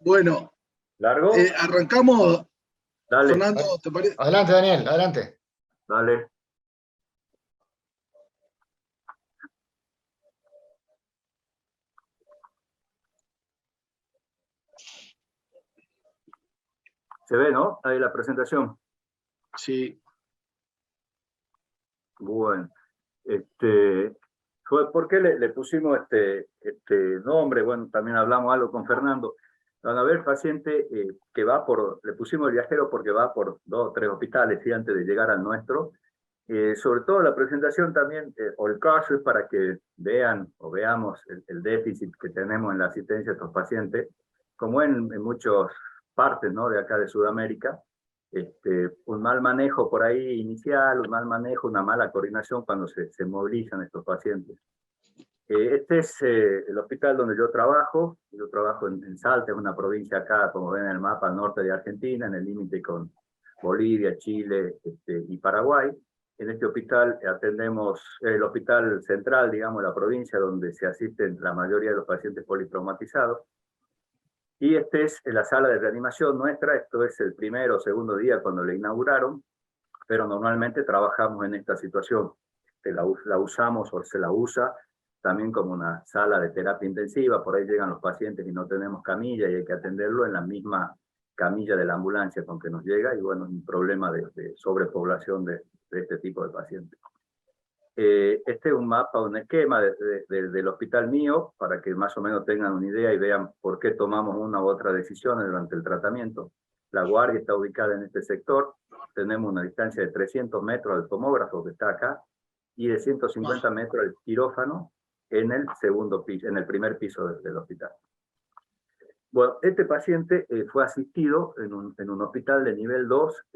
Bueno, ¿Largo? arrancamos, Dale, Fernando, ¿te parece? Adelante, Daniel, adelante. dale. ¿Se ve, no? Ahí la presentación. Sí, Bueno, ¿por qué le pusimos este nombre? Bueno, también hablamos algo con Fernando. Van a ver paciente que va le pusimos el viajero porque va por 2 o 3 hospitales, ¿sí? Antes de llegar al nuestro. Sobre todo la presentación también, o el caso es para que vean o veamos el déficit que tenemos en la asistencia a estos pacientes, como en muchas partes, ¿no? De acá de Sudamérica. Un mal manejo por ahí inicial, un mal manejo, una mala coordinación cuando se movilizan estos pacientes. Este es el hospital donde yo trabajo en Salta, es una provincia acá, como ven en el mapa, al norte de Argentina, en el límite con Bolivia, Chile y Paraguay. En este hospital atendemos el hospital central, digamos, la provincia donde se asisten la mayoría de los pacientes politraumatizados. Y esta es la sala de reanimación nuestra, esto es el primero o segundo día cuando la inauguraron, pero normalmente trabajamos en esta situación. La usamos o se la usa también como una sala de terapia intensiva, por ahí llegan los pacientes y no tenemos camilla y hay que atenderlo en la misma camilla de la ambulancia con que nos llega, y bueno, es un problema de sobrepoblación de este tipo de pacientes. Este es un mapa, un esquema del hospital mío, para que más o menos tengan una idea y vean por qué tomamos una u otra decisión durante el tratamiento. La guardia está ubicada en este sector, tenemos una distancia de 300 metros al tomógrafo que está acá, y de 150 metros al quirófano en el segundo piso, en el primer piso del hospital. Bueno, este paciente fue asistido en un hospital de nivel 2.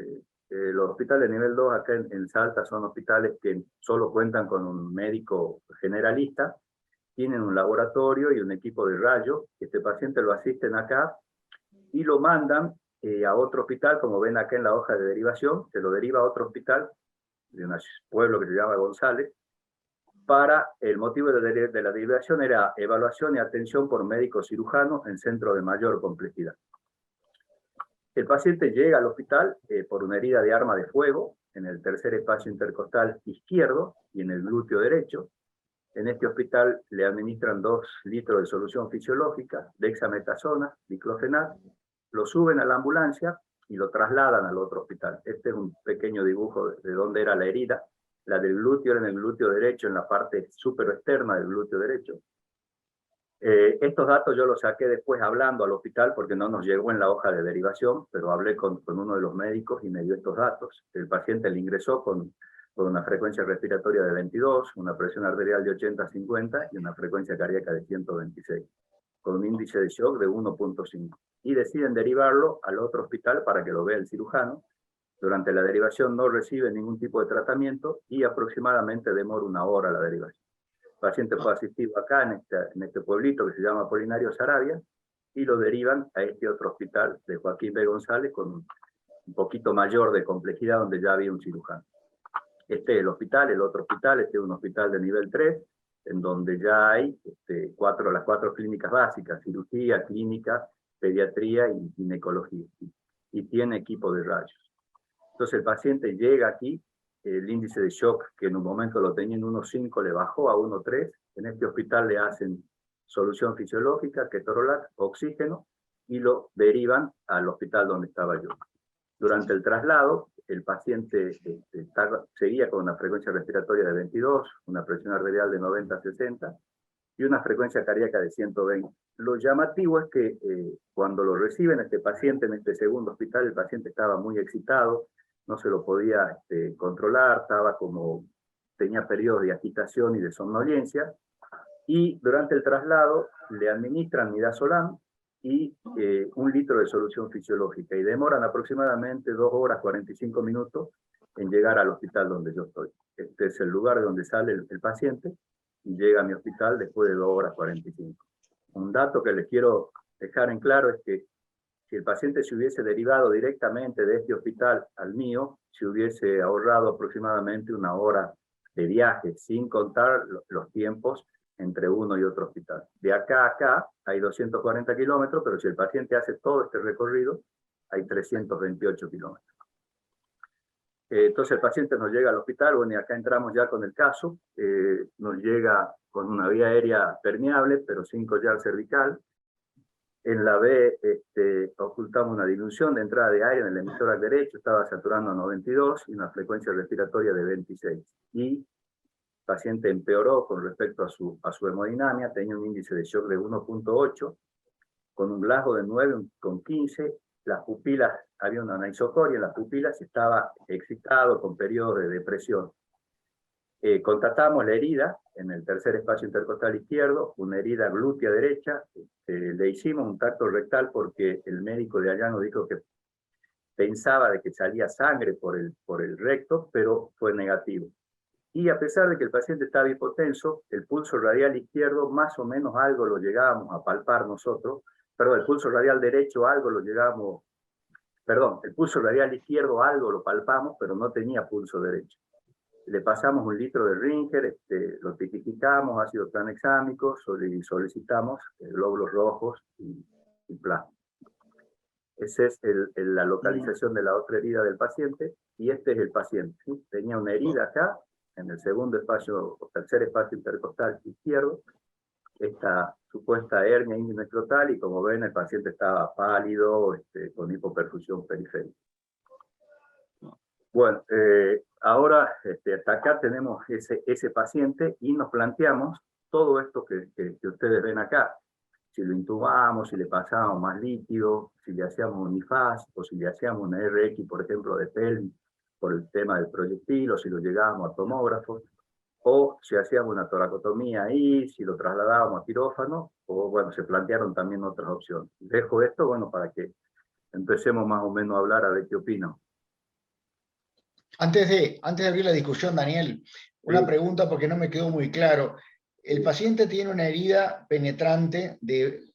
Los hospitales de nivel 2 acá en Salta son hospitales que solo cuentan con un médico generalista, tienen un laboratorio y un equipo de rayos. Este paciente lo asisten acá y lo mandan a otro hospital, como ven acá en la hoja de derivación, se lo deriva a otro hospital de un pueblo que se llama González. Para el motivo de la derivación era evaluación y atención por médico cirujano en centro de mayor complejidad. El paciente llega al hospital por una herida de arma de fuego en el tercer espacio intercostal izquierdo y en el glúteo derecho. En este hospital le administran 2 litros de solución fisiológica, dexametasona, diclofenac, lo suben a la ambulancia y lo trasladan al otro hospital. Este es un pequeño dibujo de dónde era la herida. La del glúteo era en el glúteo derecho, en la parte superexterna del glúteo derecho. Estos datos yo los saqué después hablando al hospital porque no nos llegó en la hoja de derivación, pero hablé con uno de los médicos y me dio estos datos. El paciente le ingresó con una frecuencia respiratoria de 22, una presión arterial de 80-50 y una frecuencia cardíaca de 126, con un índice de shock de 1.5. Y deciden derivarlo al otro hospital para que lo vea el cirujano. Durante la derivación no recibe ningún tipo de tratamiento y aproximadamente demora 1 hora la derivación. El paciente fue asistido acá en este pueblito que se llama Apolinario Saravia y lo derivan a este otro hospital de Joaquín B. González con un poquito mayor de complejidad donde ya había un cirujano. Este es el hospital, el otro hospital, este es un hospital de nivel 3, en donde ya hay las 4 clínicas básicas: cirugía, clínica, pediatría y ginecología, y tiene equipo de rayos. Entonces el paciente llega aquí, el índice de shock, que en un momento lo tenía en 1.5, le bajó a 1.3. En este hospital le hacen solución fisiológica, ketorolac, oxígeno, y lo derivan al hospital donde estaba yo. Durante el traslado, el paciente seguía con una frecuencia respiratoria de 22, una presión arterial de 90-60 y una frecuencia cardíaca de 120. Lo llamativo es que cuando lo reciben este paciente en este segundo hospital, el paciente estaba muy excitado, no se lo podía controlar, tenía periodos de agitación y de somnolencia, y durante el traslado le administran midazolam y 1 litro de solución fisiológica, y demoran aproximadamente 2 horas 45 minutos en llegar al hospital donde yo estoy. Este es el lugar de donde sale el paciente y llega a mi hospital después de 2 horas 45. Un dato que les quiero dejar en claro es que si el paciente se hubiese derivado directamente de este hospital al mío, se hubiese ahorrado aproximadamente 1 hora de viaje, sin contar los tiempos entre uno y otro hospital. De acá a acá hay 240 kilómetros, pero si el paciente hace todo este recorrido, hay 328 kilómetros. Entonces el paciente nos llega al hospital, bueno, y acá entramos ya con el caso, nos llega con una vía aérea permeable, pero sin collar cervical. En la B ocultamos una disminución de entrada de aire en el emisor derecho, estaba saturando a 92 y una frecuencia respiratoria de 26. Y el paciente empeoró con respecto a su hemodinamia, tenía un índice de shock de 1.8, con un Glasgow de 9, con 15, las pupilas, había una anisocoria en las pupilas, estaba excitado con periodos de depresión. Constatamos la herida en el tercer espacio intercostal izquierdo, una herida glútea derecha, le hicimos un tacto rectal porque el médico de allá nos dijo que pensaba de que salía sangre por el recto, pero fue negativo. Y a pesar de que el paciente estaba hipotenso, el pulso radial izquierdo más o menos algo lo llegábamos a palpar nosotros, perdón, el pulso radial derecho algo lo llegábamos, perdón, el pulso radial izquierdo algo lo palpamos, pero no tenía pulso derecho. Le pasamos 1 litro de Ringer, lo tipificamos, ácido tranexámico, y solicitamos glóbulos rojos y plasma. Esa es la localización de la otra herida del paciente, y este es el paciente, ¿sí? Tenía una herida acá, en el segundo espacio, o tercer espacio intercostal izquierdo, esta supuesta hernia inguinecrotal, y como ven, el paciente estaba pálido, con hipoperfusión periférica. Bueno, ahora hasta acá tenemos ese paciente y nos planteamos todo esto que ustedes ven acá. Si lo intubamos, si le pasábamos más líquido, si le hacíamos un IFAS, o si le hacíamos una RX, por ejemplo, de pelvis, por el tema del proyectil, o si lo llegábamos a tomógrafo, o si hacíamos una toracotomía ahí, si lo trasladábamos a quirófano, o bueno, se plantearon también otras opciones. Dejo esto, bueno, para que empecemos más o menos a hablar, a ver qué opinan. Antes de abrir la discusión, Daniel, una Sí. pregunta porque no me quedó muy claro. El paciente tiene una herida penetrante de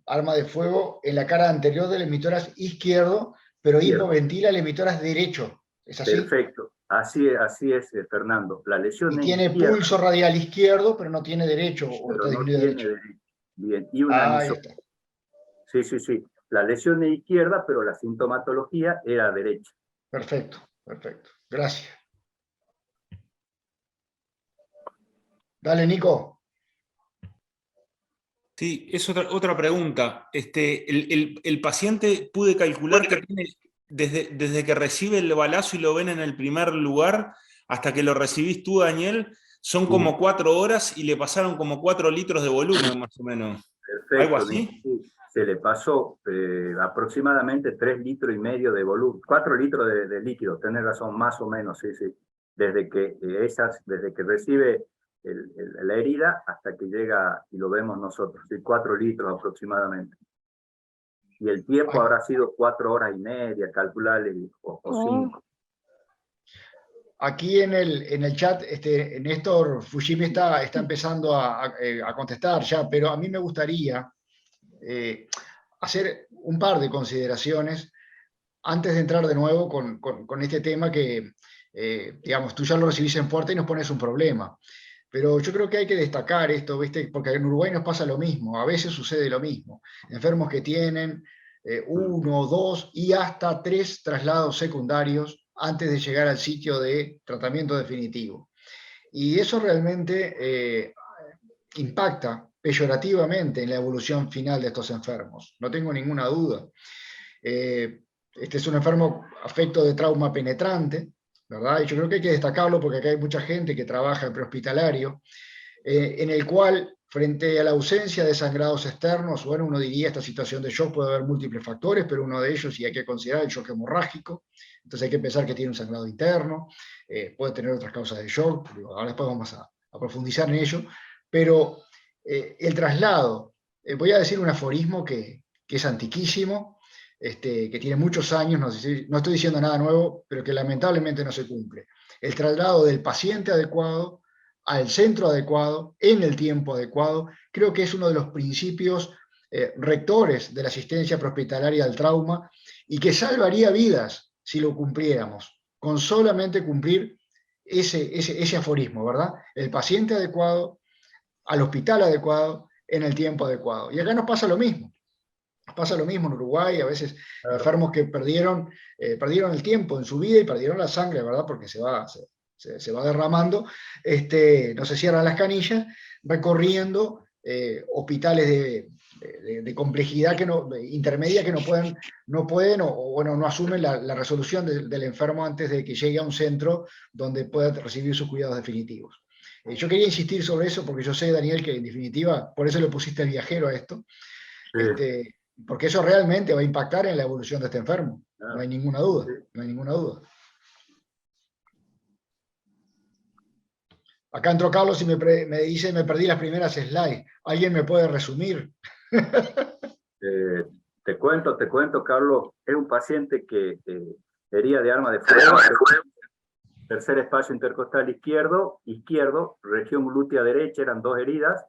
arma de fuego en la cara anterior del hemitórax izquierdo, pero Izquierdo. hipoventila el hemitórax derecho. ¿Es así? Perfecto. Así es, Fernando. La lesión Y es tiene izquierda, pulso radial izquierdo, pero no tiene derecho, o pero está no disminuido tiene derecho. derecho. Bien. Y una Ahí anisocoria. está. Sí. La lesión es izquierda, pero la sintomatología era derecha. Perfecto. Gracias. Dale, Nico. Sí, es otra pregunta. El paciente pude calcular que tiene, desde que recibe el balazo y lo ven en el primer lugar, hasta que lo recibís tú, Daniel, son como 4 horas y le pasaron como 4 litros de volumen, más o menos. Perfecto. ¿Algo así? Sí, se le pasó aproximadamente 3,5 litros de volumen, 4 litros de líquido, tenés razón, más o menos, sí. Desde que recibe la herida hasta que llega y lo vemos nosotros, sí, 4 litros aproximadamente. Y el tiempo habrá sido 4 horas y media, calcularle, o 5. Aquí en el chat, Néstor Fujimi está empezando a contestar ya, pero a mí me gustaría hacer un par de consideraciones antes de entrar de nuevo con este tema que, digamos, tú ya lo recibís en fuerte y nos pones un problema. Pero yo creo que hay que destacar esto, ¿viste? Porque en Uruguay nos pasa lo mismo, a veces sucede lo mismo. Enfermos que tienen 1, 2 y hasta 3 traslados secundarios antes de llegar al sitio de tratamiento definitivo. Y eso realmente impacta peyorativamente en la evolución final de estos enfermos, no tengo ninguna duda. Este es un enfermo afecto de trauma penetrante, ¿verdad? Y yo creo que hay que destacarlo porque acá hay mucha gente que trabaja en prehospitalario, en el cual, frente a la ausencia de sangrados externos, bueno, uno diría esta situación de shock puede haber múltiples factores, pero uno de ellos, y hay que considerar el shock hemorrágico, entonces hay que pensar que tiene un sangrado interno, puede tener otras causas de shock, ahora después vamos a profundizar en ello, pero el traslado, voy a decir un aforismo que es antiquísimo, que tiene muchos años, no estoy diciendo nada nuevo, pero que lamentablemente no se cumple. El traslado del paciente adecuado al centro adecuado, en el tiempo adecuado, creo que es uno de los principios rectores de la asistencia prehospitalaria al trauma y que salvaría vidas si lo cumpliéramos, con solamente cumplir ese aforismo, ¿verdad? El paciente adecuado, al hospital adecuado, en el tiempo adecuado. Y acá nos pasa lo mismo. Pasa lo mismo en Uruguay, a veces Claro. enfermos que perdieron el tiempo en su vida y perdieron la sangre, ¿verdad? Porque se va derramando, no se cierran las canillas, recorriendo hospitales de complejidad intermedia que no pueden o bueno, no asumen la resolución del enfermo antes de que llegue a un centro donde pueda recibir sus cuidados definitivos. Yo quería insistir sobre eso porque yo sé, Daniel, que en definitiva, por eso le pusiste el viajero a esto, Sí. porque eso realmente va a impactar en la evolución de este enfermo. No hay ninguna duda, Sí. no hay ninguna duda. Acá entró Carlos y me dice, me perdí las primeras slides. ¿Alguien me puede resumir? Te cuento, Carlos, es un paciente que herida de arma de fuego, tercer espacio intercostal izquierdo, región glútea derecha, eran 2 heridas,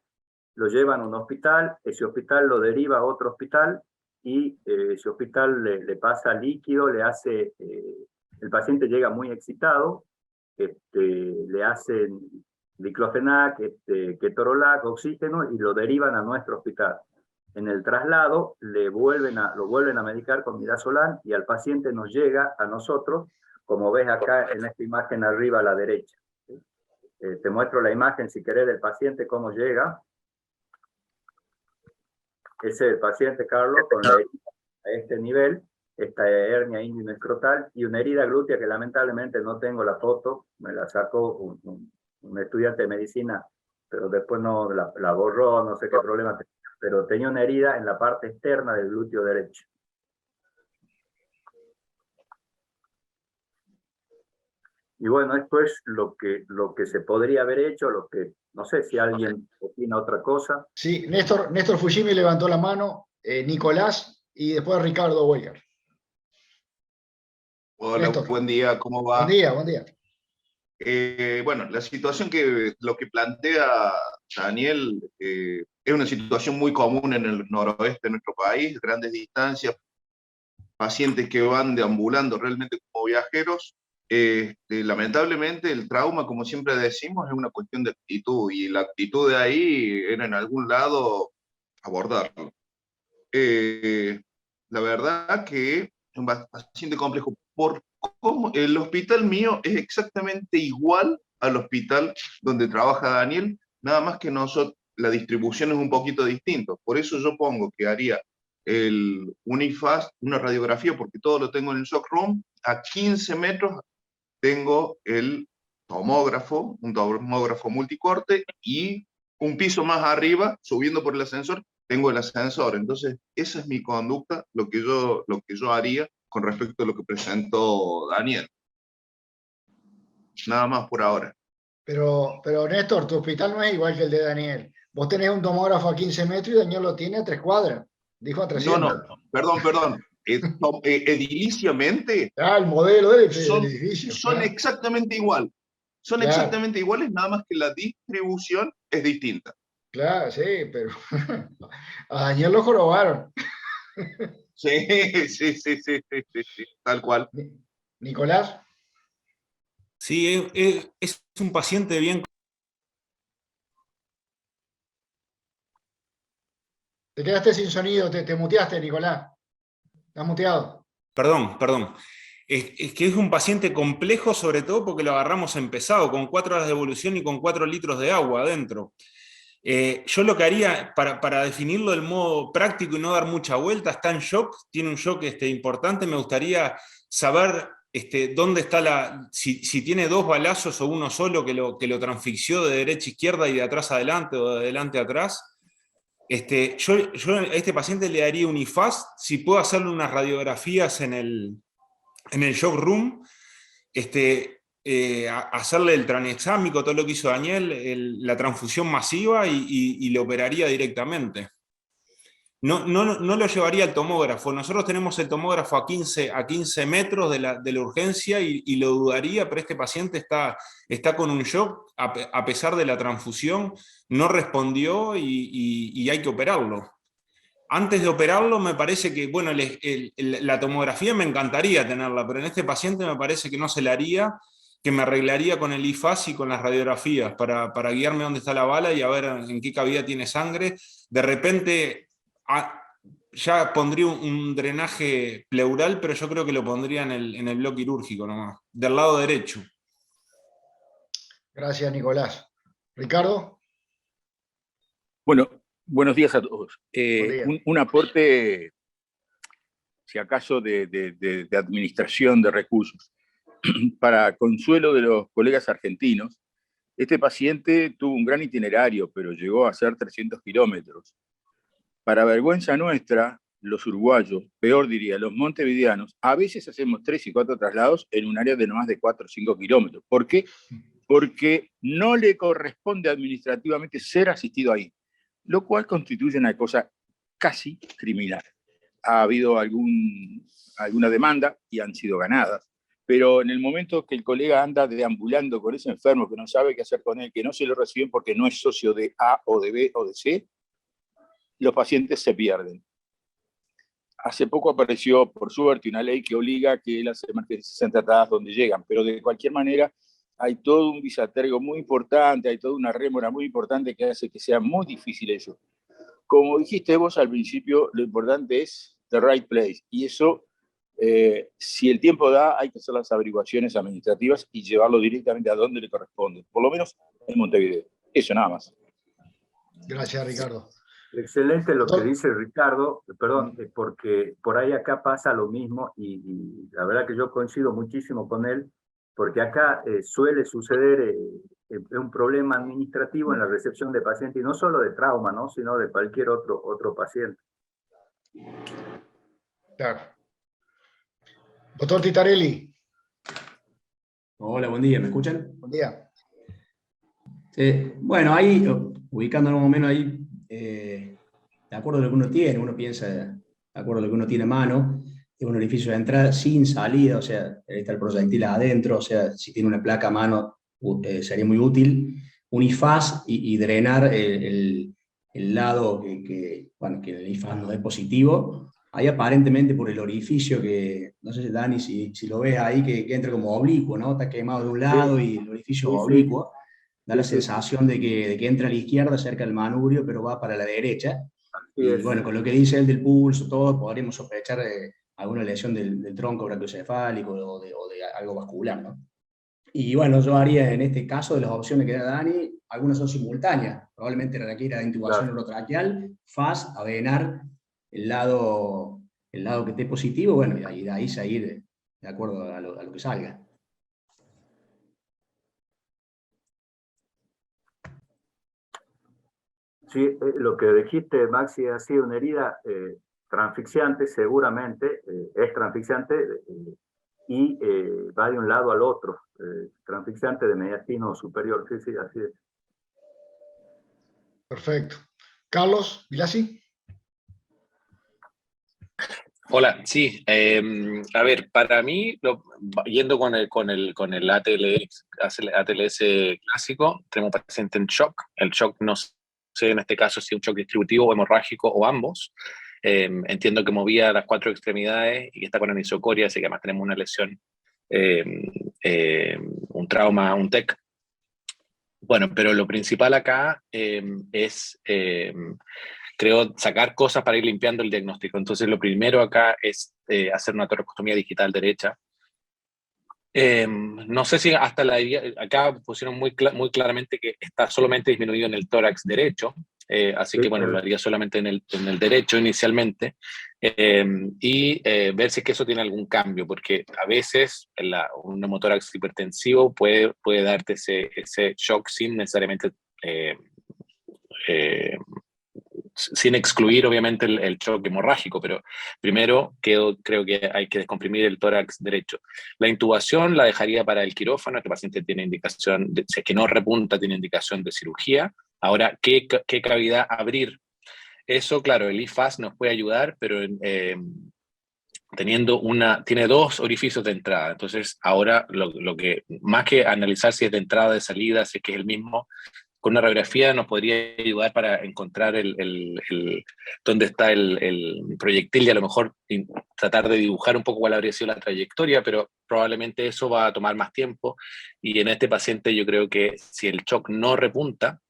lo llevan a un hospital, ese hospital lo deriva a otro hospital, y ese hospital le pasa líquido, el paciente llega muy excitado, le hacen diclofenac, ketorolac, oxígeno, y lo derivan a nuestro hospital. En el traslado lo vuelven a medicar con midazolam, y al paciente nos llega a nosotros, como ves acá en esta imagen arriba a la derecha. Te muestro la imagen, si querés, del paciente, cómo llega. Ese es el paciente, Carlos, con la herida a este nivel, esta hernia inguinal-escrotal y una herida glútea que lamentablemente no tengo la foto, me la sacó un estudiante de medicina, pero después no la borró, no sé qué problema tenía, pero tenía una herida en la parte externa del glúteo derecho. Y bueno, esto es lo que se podría haber hecho, no sé si alguien opina otra cosa. Sí, Néstor Fujimi levantó la mano, Nicolás y después Ricardo Boyer. Hola, Néstor. buen día, ¿cómo va? Buen día, buen día. Bueno, la situación lo que plantea Daniel es una situación muy común en el noroeste de nuestro país, grandes distancias, pacientes que van deambulando realmente como viajeros. Lamentablemente el trauma, como siempre decimos, es una cuestión de actitud, y la actitud de ahí era en algún lado abordarlo. La verdad que es un paciente complejo. Por cómo el hospital mío es exactamente igual al hospital donde trabaja Daniel, nada más que nosotros, la distribución es un poquito distinta. Por eso yo pongo que haría el Unifast, una radiografía, porque todo lo tengo en el shock room. A 15 metros tengo el tomógrafo, un tomógrafo multicorte, y un piso más arriba, subiendo por el ascensor, tengo el ascensor. Entonces, esa es mi conducta, lo que yo haría con respecto a lo que presentó Daniel. Nada más por ahora. Pero Néstor, tu hospital no es igual que el de Daniel. Vos tenés un tomógrafo a 15 metros y Daniel lo tiene a 3 cuadras. Dijo a 300. No, perdón. Ediliciamente El modelo del son edificio. exactamente igual. Son Claro. exactamente iguales, nada más que la distribución es distinta. Claro, sí, pero a Daniel lo jorobaron. Sí, tal cual. Nicolás. Sí, es un paciente bien. Te quedaste sin sonido, te muteaste, Nicolás. Estás muteado. Perdón. Es que es un paciente complejo, sobre todo porque lo agarramos empezado, con 4 horas de evolución y con 4 litros de agua adentro. Yo lo que haría, para definirlo del modo práctico y no dar mucha vuelta, está en shock, tiene un shock importante. Me gustaría saber dónde está si tiene 2 balazos o uno solo que lo transfixió de derecha a izquierda y de atrás adelante o de adelante a atrás. Yo a este paciente le daría un IFAST, si puedo hacerle unas radiografías en el shock room, hacerle el tranexámico, todo lo que hizo Daniel, la transfusión masiva y le operaría directamente. No lo llevaría al tomógrafo. Nosotros tenemos el tomógrafo a 15 metros de la urgencia y lo dudaría, pero este paciente está con un shock, a pesar de la transfusión, no respondió y hay que operarlo. Antes de operarlo, me parece que, bueno, la tomografía me encantaría tenerla, pero en este paciente me parece que no se la haría, que me arreglaría con el IFAS y con las radiografías para guiarme dónde está la bala y a ver en qué cavidad tiene sangre. De repente ya pondría un drenaje pleural, pero yo creo que lo pondría en el bloque quirúrgico nomás, del lado derecho. Gracias, Nicolás. Ricardo. Bueno, buenos días a todos. día. Un aporte, si acaso, de administración de recursos. Para consuelo de los colegas argentinos, este paciente tuvo un gran itinerario, pero llegó a hacer 300 kilómetros. Para vergüenza nuestra, los uruguayos, peor diría, los montevideanos, a veces hacemos 3 y 4 traslados en un área de no más de 4 o 5 kilómetros. ¿Por qué? Porque no le corresponde administrativamente ser asistido ahí, lo cual constituye una cosa casi criminal. Ha habido alguna demanda y han sido ganadas, pero en el momento que el colega anda deambulando con ese enfermo que no sabe qué hacer con él, que no se lo reciben porque no es socio de A o de B o de C, los pacientes se pierden. Hace poco apareció, por suerte, una ley que obliga a que las emergencias sean tratadas donde llegan, pero de cualquier manera hay todo un bisatergo muy importante, hay toda una rémora muy importante que hace que sea muy difícil eso. Como dijiste vos al principio, lo importante es the right place, y eso, si el tiempo da, hay que hacer las averiguaciones administrativas y llevarlo directamente a donde le corresponde, por lo menos en Montevideo. Eso nada más. Gracias, Ricardo. Excelente lo que dice Ricardo, perdón, porque por ahí acá pasa lo mismo y la verdad que yo coincido muchísimo con él, porque acá suele suceder un problema administrativo en la recepción de pacientes, y no solo de trauma, ¿no? Sino de cualquier otro paciente. Claro. Doctor Titarelli. Hola, buen día, ¿me escuchan? Buen día. Bueno, ahí, ubicándonos más o menos ahí, de acuerdo a lo que uno tiene, uno piensa, de acuerdo a lo que uno tiene a mano, es un orificio de entrada sin salida, o sea, ahí está el proyectil adentro, o sea, si tiene una placa a mano sería muy útil, un IFAS y drenar el lado bueno, que el IFAS no es positivo, ahí aparentemente por el orificio que, no sé, Dani, si lo ves ahí, que entra como oblicuo, ¿no? Está quemado de un lado y el orificio oblicuo. Da la sensación de que entra a la izquierda cerca del manubrio, pero va para la derecha. Y bueno, con lo que dice él del pulso, todo, podríamos sospechar alguna lesión del tronco brachiocefálico o de algo vascular, ¿no? Y bueno, yo haría en este caso, de las opciones que da Dani, algunas son simultáneas. Probablemente requiera intubación neurotraqueal, FAS, avenar el lado que esté positivo, bueno, y de ahí seguir de acuerdo a lo que salga. Sí, lo que dijiste, Maxi, ha sido una herida transfixiante, seguramente, es transfixiante y va de un lado al otro, transfixiante de mediastino superior, sí, así es. Perfecto. Carlos Vilasi. Hola, sí, a ver, para mí, yendo con el ATLS clásico, tenemos un paciente en shock. El shock no sé en este caso si es un shock distributivo o hemorrágico o ambos. Entiendo que movía las 4 extremidades y está con anisocoria, así que además tenemos una lesión, un trauma, un TEC. Bueno, pero lo principal acá es, creo, sacar cosas para ir limpiando el diagnóstico. Entonces, lo primero acá es hacer una toracostomía digital derecha. No sé si hasta acá pusieron muy claramente que está solamente disminuido en el tórax derecho, así que bueno, lo haría solamente en el derecho inicialmente, y ver si es que eso tiene algún cambio, porque a veces un neumotórax hipertensivo puede darte ese shock sin necesariamente sin excluir obviamente el shock hemorrágico, pero primero creo que hay que descomprimir el tórax derecho. La intubación la dejaría para el quirófano. Este paciente tiene indicación, si es que no repunta, tiene indicación de cirugía. Ahora, ¿qué cavidad abrir? Eso, claro, el IFAS nos puede ayudar, pero tiene 2 orificios de entrada. Entonces, ahora lo que, más que analizar si es de entrada, de salida, si es que es el mismo, con una radiografía nos podría ayudar para encontrar dónde está el proyectil y a lo mejor tratar de dibujar un poco cuál habría sido la trayectoria, pero probablemente eso va a tomar más tiempo. Y en este paciente yo creo que si el shock no repunta,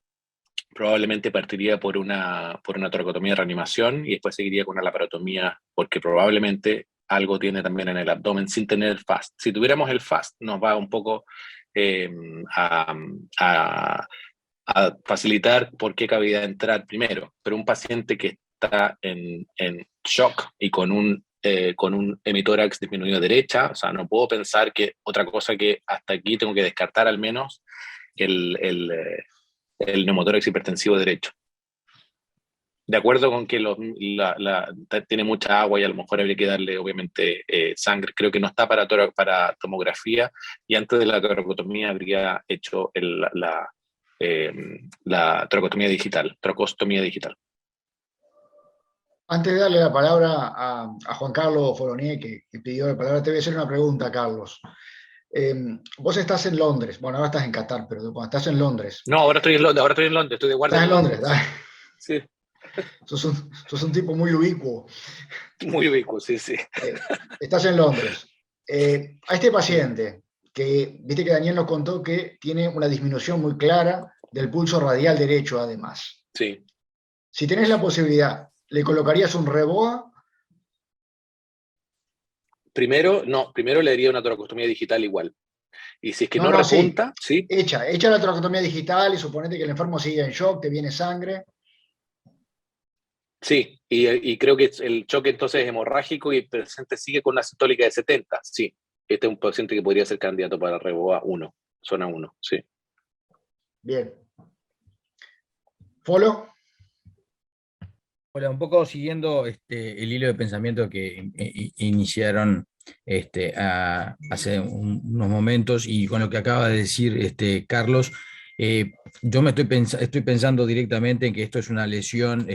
probablemente partiría por una toracotomía de reanimación y después seguiría con una laparotomía, porque probablemente algo tiene también en el abdomen sin tener el FAST. Si tuviéramos el FAST, nos va un poco a facilitar por qué cavidad entrar primero, pero un paciente que está en shock y con un hemitórax disminuido a derecha, o sea, no puedo pensar que otra cosa que hasta aquí tengo que descartar al menos el neumotórax hipertensivo derecho. De acuerdo con que tiene mucha agua y a lo mejor habría que darle, obviamente, sangre. Creo que no está para tomografía y antes de la toracotomía habría hecho la tracostomía digital. Antes de darle la palabra a Juan Carlos Foronier, que pidió la palabra, te voy a hacer una pregunta, Carlos. Vos estás en Londres, bueno, ahora estás en Qatar, pero cuando estás en Londres... No, ahora estoy en Londres, estoy de guardia. ¿Estás en Londres? Sí. Sos un tipo muy ubicuo. Muy ubicuo, sí. Estás en Londres. A este paciente, que viste que Daniel nos contó que tiene una disminución muy clara del pulso radial derecho, además. Sí. Si tenés la posibilidad, ¿le colocarías un REBOA? Primero le haría una toracostomía digital igual. Y si es que no repunta, sí. Echa la toracostomía digital y suponete que el enfermo sigue en shock, te viene sangre. Sí, y creo que el choque entonces es hemorrágico y el paciente sigue con una sistólica de 70. Sí, este es un paciente que podría ser candidato para REBOA 1, zona 1, sí. Bien. ¿Folo? Hola, un poco siguiendo el hilo de pensamiento que iniciaron hace unos momentos y con lo que acaba de decir Carlos, yo estoy pensando directamente en que esto es una lesión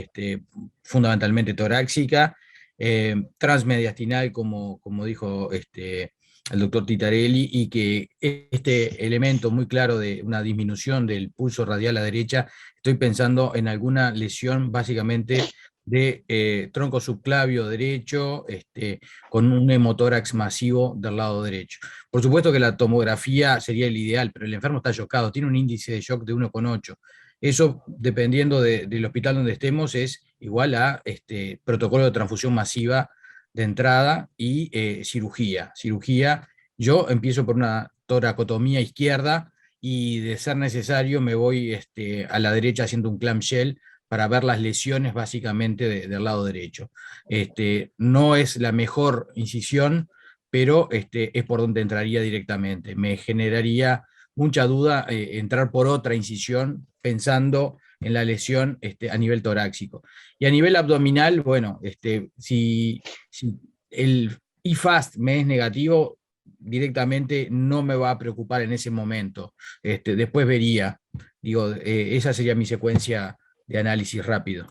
fundamentalmente torácica, transmediastinal, como dijo el doctor Titarelli, y que este elemento muy claro de una disminución del pulso radial a derecha, estoy pensando en alguna lesión básicamente de tronco subclavio derecho, con un hemotórax masivo del lado derecho. Por supuesto que la tomografía sería el ideal, pero el enfermo está chocado, tiene un índice de shock de 1,8. Eso, dependiendo del hospital donde estemos, es igual a protocolo de transfusión masiva de entrada y cirugía. Yo empiezo por una toracotomía izquierda y de ser necesario me voy a la derecha haciendo un clamshell para ver las lesiones básicamente del lado derecho. No es la mejor incisión, pero es por donde entraría directamente. Me generaría mucha duda entrar por otra incisión pensando en la lesión a nivel torácico. Y a nivel abdominal, bueno, si el IFAST me es negativo, directamente no me va a preocupar en ese momento. Después vería. Digo, esa sería mi secuencia de análisis rápido.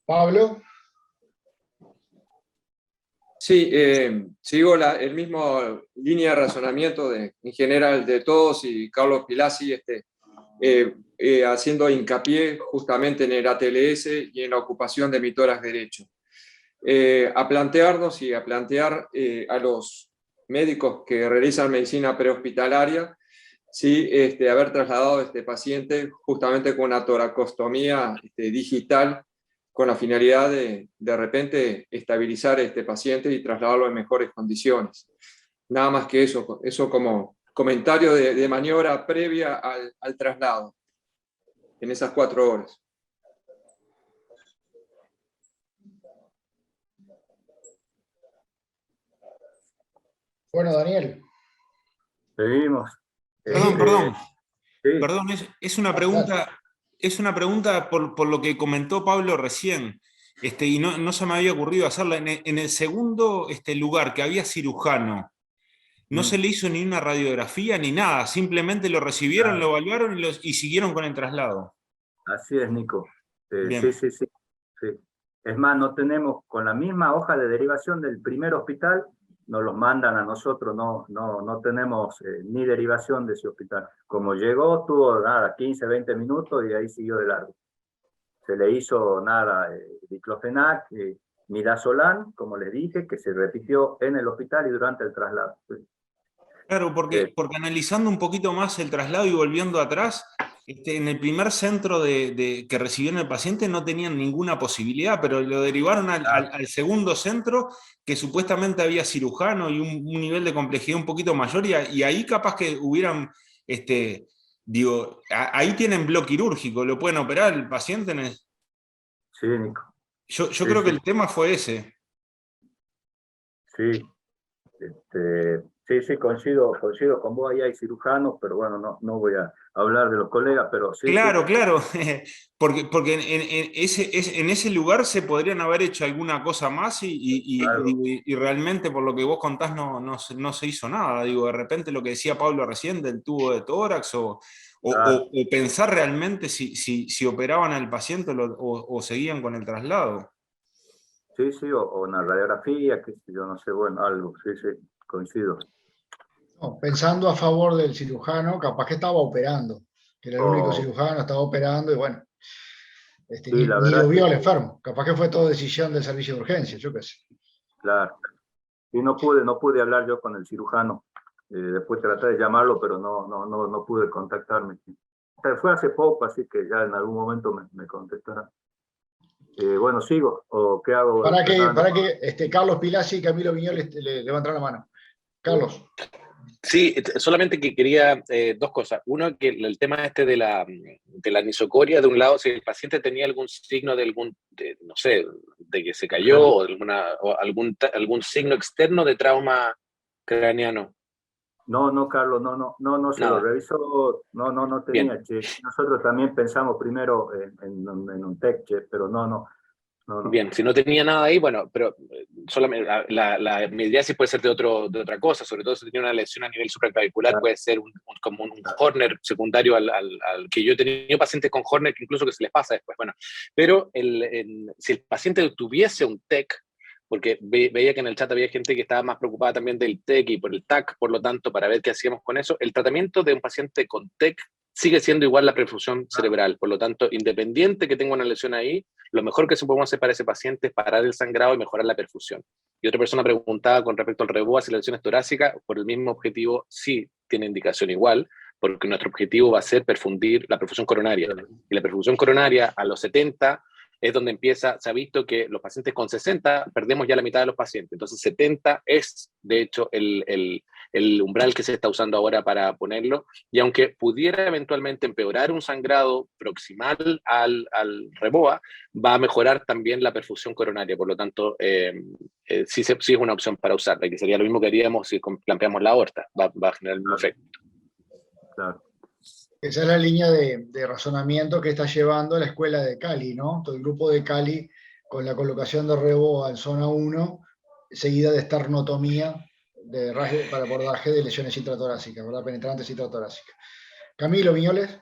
Pablo. Sí, sigo el mismo línea de razonamiento en general de todos y Carlos Pilasi haciendo hincapié justamente en el ATLS y en la ocupación de mi tórax derecho. A plantearnos y a plantear a los médicos que realizan medicina prehospitalaria sí, haber trasladado a este paciente justamente con una toracostomía digital con la finalidad de repente estabilizar a este paciente y trasladarlo en mejores condiciones. Nada más que eso como comentario de maniobra previa al traslado en esas 4 horas. Bueno, Daniel. Seguimos. Perdón. Sí. Perdón, es una pregunta por lo que comentó Pablo recién, y no se me había ocurrido hacerla. En el segundo lugar, que había cirujano, no se le hizo ni una radiografía ni nada, simplemente lo recibieron, Claro. lo evaluaron y siguieron con el traslado. Así es, Nico. Bien. Sí. Es más, no tenemos con la misma hoja de derivación del primer hospital, nos los mandan a nosotros, no tenemos ni derivación de ese hospital. Como llegó, tuvo nada, 15, 20 minutos y ahí siguió de largo. Se le hizo nada, diclofenac, midazolam, como les dije, que se repitió en el hospital y durante el traslado. Claro, porque analizando un poquito más el traslado y volviendo atrás, en el primer centro que recibieron el paciente no tenían ninguna posibilidad, pero lo derivaron al segundo centro, que supuestamente había cirujano y un nivel de complejidad un poquito mayor, y ahí capaz que hubieran, digo, ahí tienen bloque quirúrgico, ¿lo pueden operar el paciente? Sí, Nico. Yo creo que el tema fue ese. Sí, sí, coincido con vos, ahí hay cirujanos, pero bueno, no voy a hablar de los colegas, pero sí. Claro, sí. claro, porque en ese lugar se podrían haber hecho alguna cosa más Claro. y realmente por lo que vos contás no se hizo nada. Digo, de repente lo que decía Pablo recién del tubo de tórax Claro. o pensar realmente si operaban al paciente o seguían con el traslado. Sí, o una radiografía, que yo no sé, bueno, algo, sí, coincido. No, pensando a favor del cirujano, capaz que estaba operando, que era el único cirujano, estaba operando y bueno, Sí, ni la lo verdad vio que al enfermo. Capaz que fue todo decisión del servicio de urgencia, yo qué sé. claro. Y no pude hablar yo con el cirujano. Después traté de llamarlo, pero no pude contactarme. Fue hace poco, así que ya en algún momento me contestará. Bueno, ¿sigo? ¿O qué hago? Para Fernando? que Carlos Pilasi y Camilo Viñoles le levantaran la mano. Carlos. Sí, solamente que quería dos cosas. Uno, que el tema de la anisocoria, de un lado, si el paciente tenía algún signo no sé, de que se cayó o algún signo externo de trauma craneano. No, Carlos, no se lo Nada. revisó, no tenía Bien. che. Nosotros también pensamos primero en un tech che, pero no. Bien, si no tenía nada ahí, bueno, pero solamente la midriasis puede ser de otra cosa, sobre todo si tenía una lesión a nivel supraclavicular, puede ser como un Horner secundario al que yo he tenido pacientes con Horner que incluso que se les pasa después. Bueno, pero si el paciente tuviese un TEC, porque veía que en el chat había gente que estaba más preocupada también del TEC y por el TAC, por lo tanto, para ver qué hacíamos con eso, el tratamiento de un paciente con TEC sigue siendo igual la perfusión cerebral, por lo tanto, independiente que tenga una lesión ahí, lo mejor que se podemos hacer para ese paciente es parar el sangrado y mejorar la perfusión. Y otra persona preguntaba con respecto al REBOA y las lesiones torácicas, por el mismo objetivo sí tiene indicación igual, porque nuestro objetivo va a ser perfundir la perfusión coronaria. Y la perfusión coronaria a los 70 es donde se ha visto que los pacientes con 60 perdemos ya la mitad de los pacientes. Entonces 70 es, de hecho, el umbral que se está usando ahora para ponerlo, y aunque pudiera eventualmente empeorar un sangrado proximal al REBOA, va a mejorar también la perfusión coronaria, por lo tanto, sí es una opción para usarla, y que sería lo mismo que haríamos si planteamos la aorta, va a generar el mismo efecto. Claro. Esa es la línea de razonamiento que está llevando la escuela de Cali, ¿no? Todo el grupo de Cali con la colocación de REBOA en zona 1, seguida de esternotomía para abordaje de lesiones intratorácicas, ¿verdad? Penetrantes intratorácicas. Camilo Viñoles.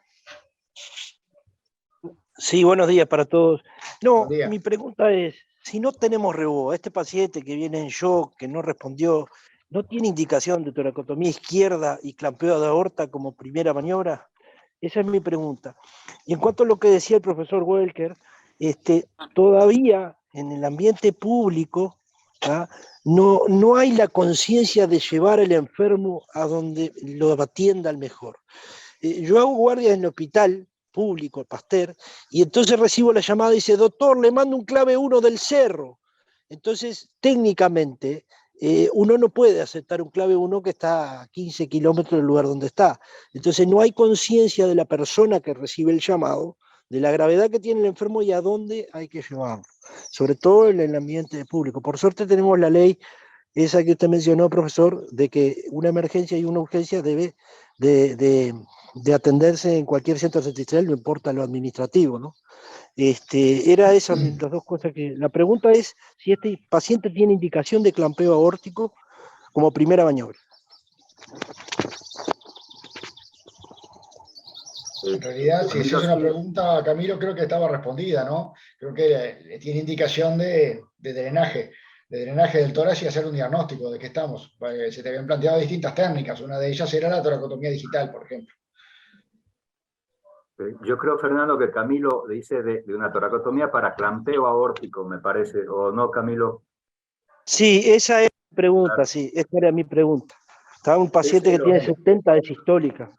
Sí, buenos días para todos. No, Buen día. mi pregunta es, si no tenemos REBOA, este paciente que viene en shock, que no respondió, ¿no tiene indicación de toracotomía izquierda y clampeo de aorta como primera maniobra? Esa es mi pregunta. Y en cuanto a lo que decía el profesor Welker, todavía en el ambiente público no hay la conciencia de llevar al enfermo a donde lo atienda al mejor. Yo hago guardia en el hospital público, Pasteur, y entonces recibo la llamada y dice, doctor, le mando un clave 1 del cerro. Entonces, técnicamente, uno no puede aceptar un clave 1 que está a 15 kilómetros del lugar donde está. Entonces, no hay conciencia de la persona que recibe el llamado, de la gravedad que tiene el enfermo y a dónde hay que llevarlo, sobre todo en el ambiente público. Por suerte tenemos la ley esa que usted mencionó, profesor, de que una emergencia y una urgencia debe de atenderse en cualquier centro asistencial, no importa lo administrativo, ¿no? Era esas las dos cosas que... La pregunta es si este paciente tiene indicación de clampeo aórtico como primera maniobra. En realidad, si esa es una pregunta, Camilo, creo que estaba respondida, ¿no? Creo que tiene indicación de drenaje. drenaje del tórax y hacer un diagnóstico de qué estamos. Se te habían planteado distintas técnicas, una de ellas era la toracotomía digital, por ejemplo. Yo creo, Fernando, que Camilo dice de una toracotomía para clampeo aórtico, me parece, ¿o no, Camilo? Sí, esa es mi pregunta, sí, esa era mi pregunta. Estaba un paciente que tiene 70 de sistólica.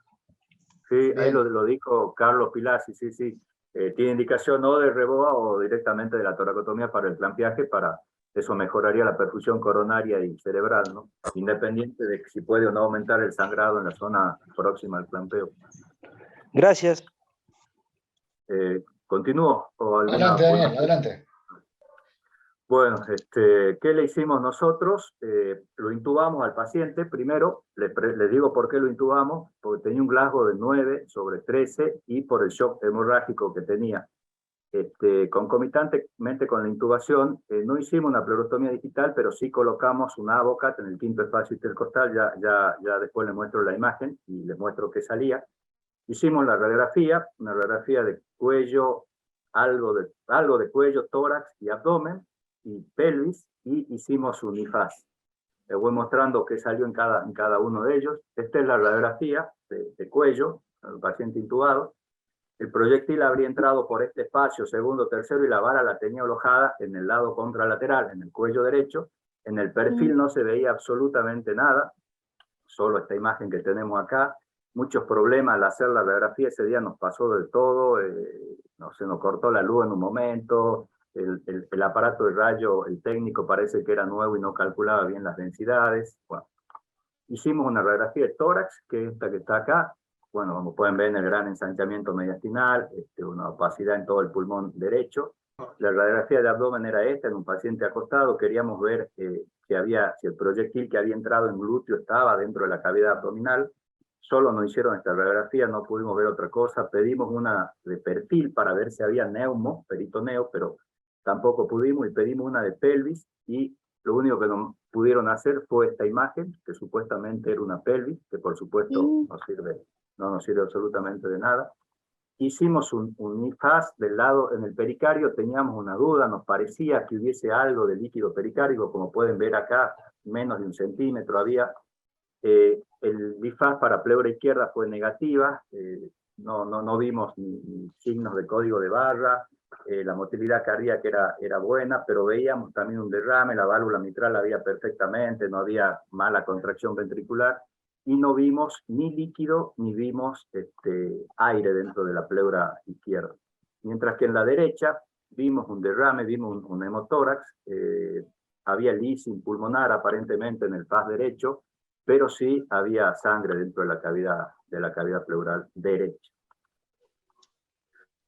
Sí, ahí lo dijo Carlos Pilasi, sí, sí. Tiene indicación o de reboa o directamente de la toracotomía para el clampeaje, para eso mejoraría la perfusión coronaria y cerebral, ¿no? Independiente de si puede o no aumentar el sangrado en la zona próxima al clampeo. Gracias. ¿Continúo? ¿O Adelante, Daniel, adelante. Bueno, ¿qué le hicimos nosotros? Lo intubamos al paciente. Primero, le digo por qué lo intubamos, porque tenía un Glasgow de 9/13 y por el shock hemorrágico que tenía. Concomitantemente con la intubación, no hicimos una pleurotomía digital, pero sí colocamos un Avocat en el quinto espacio intercostal. Ya después les muestro la imagen y les muestro qué salía. Hicimos la radiografía, una radiografía de cuello, algo de cuello, tórax y abdomen y pelvis, y hicimos un IFAS. Les voy mostrando qué salió en cada uno de ellos. Esta es la radiografía de cuello, el paciente intubado. El proyectil habría entrado por este espacio, segundo, tercero, y la vara la tenía alojada en el lado contralateral, en el cuello derecho. En el perfil no se veía absolutamente nada, solo esta imagen que tenemos acá. Muchos problemas al hacer la radiografía, ese día nos pasó de todo, se nos cortó la luz en un momento, el aparato de rayo, el técnico parece que era nuevo y no calculaba bien las densidades. Bueno, hicimos una radiografía de tórax, que es esta que está acá. Bueno, como pueden ver en el gran ensanchamiento mediastinal, una opacidad en todo el pulmón derecho. La radiografía de abdomen era esta, en un paciente acostado. Queríamos ver si el proyectil que había entrado en glúteo estaba dentro de la cavidad abdominal. Solo nos hicieron esta radiografía, no pudimos ver otra cosa. Pedimos una de perfil para ver si había peritoneo, pero tampoco pudimos, y pedimos una de pelvis, y lo único que nos pudieron hacer fue esta imagen, que supuestamente era una pelvis, que por supuesto no nos sirve absolutamente de nada. Hicimos un IFAS del lado en el pericardio, teníamos una duda, nos parecía que hubiese algo de líquido pericárdico, como pueden ver acá, menos de 1 centímetro había. El IFAS para pleura izquierda fue negativa, no vimos ni signos de código de barra, la motilidad cardíaca era buena, pero veíamos también un derrame, la válvula mitral la había perfectamente, no había mala contracción ventricular, y no vimos ni líquido ni vimos aire dentro de la pleura izquierda. Mientras que en la derecha vimos un derrame, vimos un hemotórax, había leasing pulmonar aparentemente en el FAS derecho, pero sí había sangre dentro de la cavidad pleural derecha.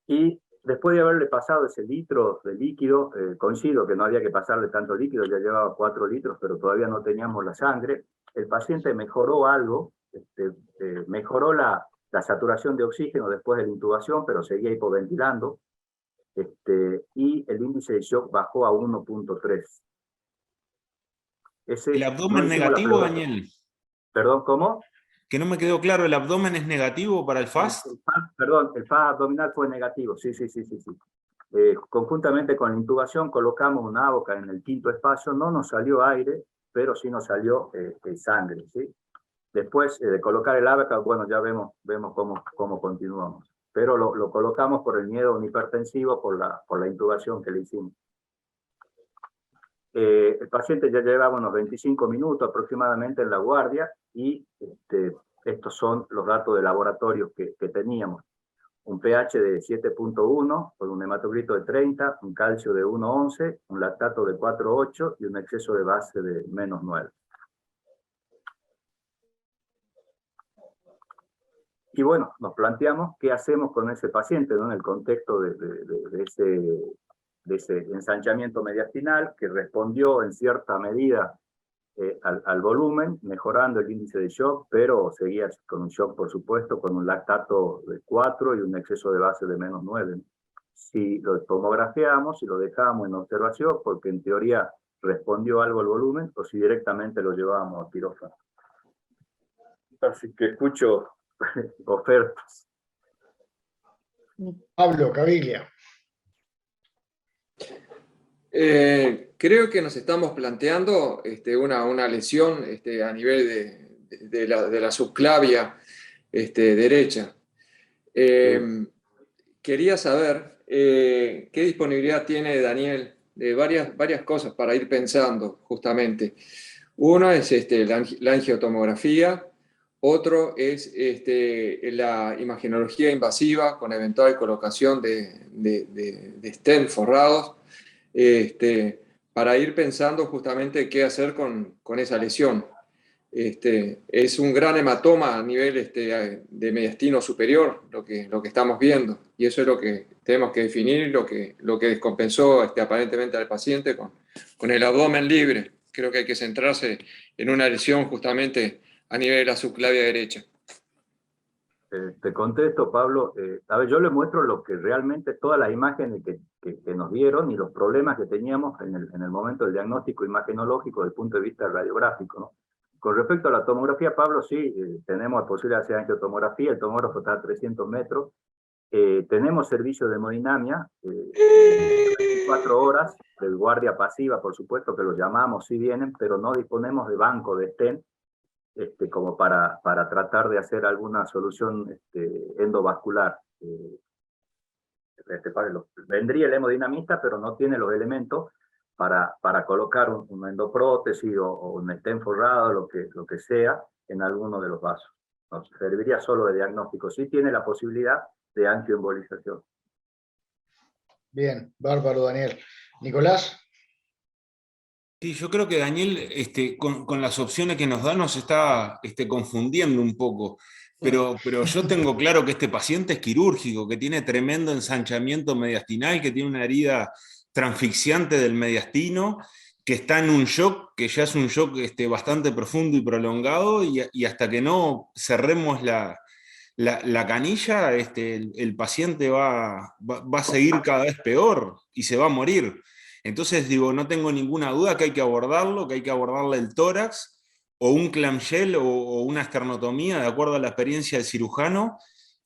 Y después de haberle pasado ese litro de líquido, coincido que no había que pasarle tanto líquido, ya llevaba 4 litros, pero todavía no teníamos la sangre. El paciente mejoró algo, mejoró la saturación de oxígeno después de la intubación, pero seguía hipoventilando, y el índice de shock bajó a 1.3. ¿El abdomen negativo, Daniel? ¿Perdón, cómo? Que no me quedó claro, ¿el abdomen es negativo para el FAS? El FAS abdominal fue negativo, sí. Conjuntamente con la intubación colocamos una Avocat en el quinto espacio, no nos salió aire, pero sí nos salió sangre, ¿sí? Después de colocar el Avocat, bueno, ya vemos cómo continuamos. Pero lo colocamos por el miedo a un hipertensivo, por la intubación que le hicimos. El paciente ya llevaba unos 25 minutos aproximadamente en la guardia, y estos son los datos de laboratorio que teníamos. Un pH de 7.1, con un hematocrito de 30, un calcio de 1.11, un lactato de 4.8 y un exceso de base de -9. Y bueno, nos planteamos qué hacemos con ese paciente, ¿no? En el contexto de ese ensanchamiento mediastinal, que respondió en cierta medida al volumen, mejorando el índice de shock, pero seguía con un shock, por supuesto, con un lactato de 4 y un exceso de base de -9. Si lo tomografiamos y lo dejamos en observación, porque en teoría respondió algo al volumen, o si directamente lo llevábamos a quirófano. Así que escucho ofertas. Pablo Caviglia. creo que nos estamos planteando una lesión a nivel de la subclavia derecha. Quería saber qué disponibilidad tiene Daniel de varias cosas para ir pensando, justamente. Uno es la angiotomografía, otro es la imagenología invasiva con eventual colocación de stent forrados, para ir pensando justamente qué hacer con esa lesión. Es un gran hematoma a nivel de mediastino superior, lo que estamos viendo, y eso es lo que tenemos que definir, lo que descompensó aparentemente al paciente con el abdomen libre. Creo que hay que centrarse en una lesión justamente a nivel de la subclavia derecha. Te contesto, Pablo. A ver, yo le muestro lo que realmente, todas las imágenes que nos dieron y los problemas que teníamos en el momento del diagnóstico imagenológico desde el punto de vista radiográfico, ¿no? Con respecto a la tomografía, Pablo, sí, tenemos posibilidad de hacer angiotomografía, el tomógrafo está a 300 metros, tenemos servicio de hemodinamia, 24 horas, de guardia pasiva, por supuesto que los llamamos, sí vienen, pero no disponemos de banco de stent, como para tratar de hacer alguna solución endovascular. Vendría el hemodinamista, pero no tiene los elementos para colocar una endoprótesis o un stent forrado, lo que sea, en alguno de los vasos. Nos serviría solo de diagnóstico. Sí tiene la posibilidad de angioembolización. Bien, bárbaro, Daniel. Nicolás. Sí, yo creo que Daniel, con las opciones que nos da, nos está confundiendo un poco. Pero yo tengo claro que este paciente es quirúrgico, que tiene tremendo ensanchamiento mediastinal, que tiene una herida transfixiante del mediastino, que está en un shock, que ya es un shock bastante profundo y prolongado, y hasta que no cerremos la canilla, el paciente va a seguir cada vez peor y se va a morir. Entonces, digo, no tengo ninguna duda que hay que abordarlo, que hay que abordarle el tórax, o un clamshell o una esternotomía, de acuerdo a la experiencia del cirujano.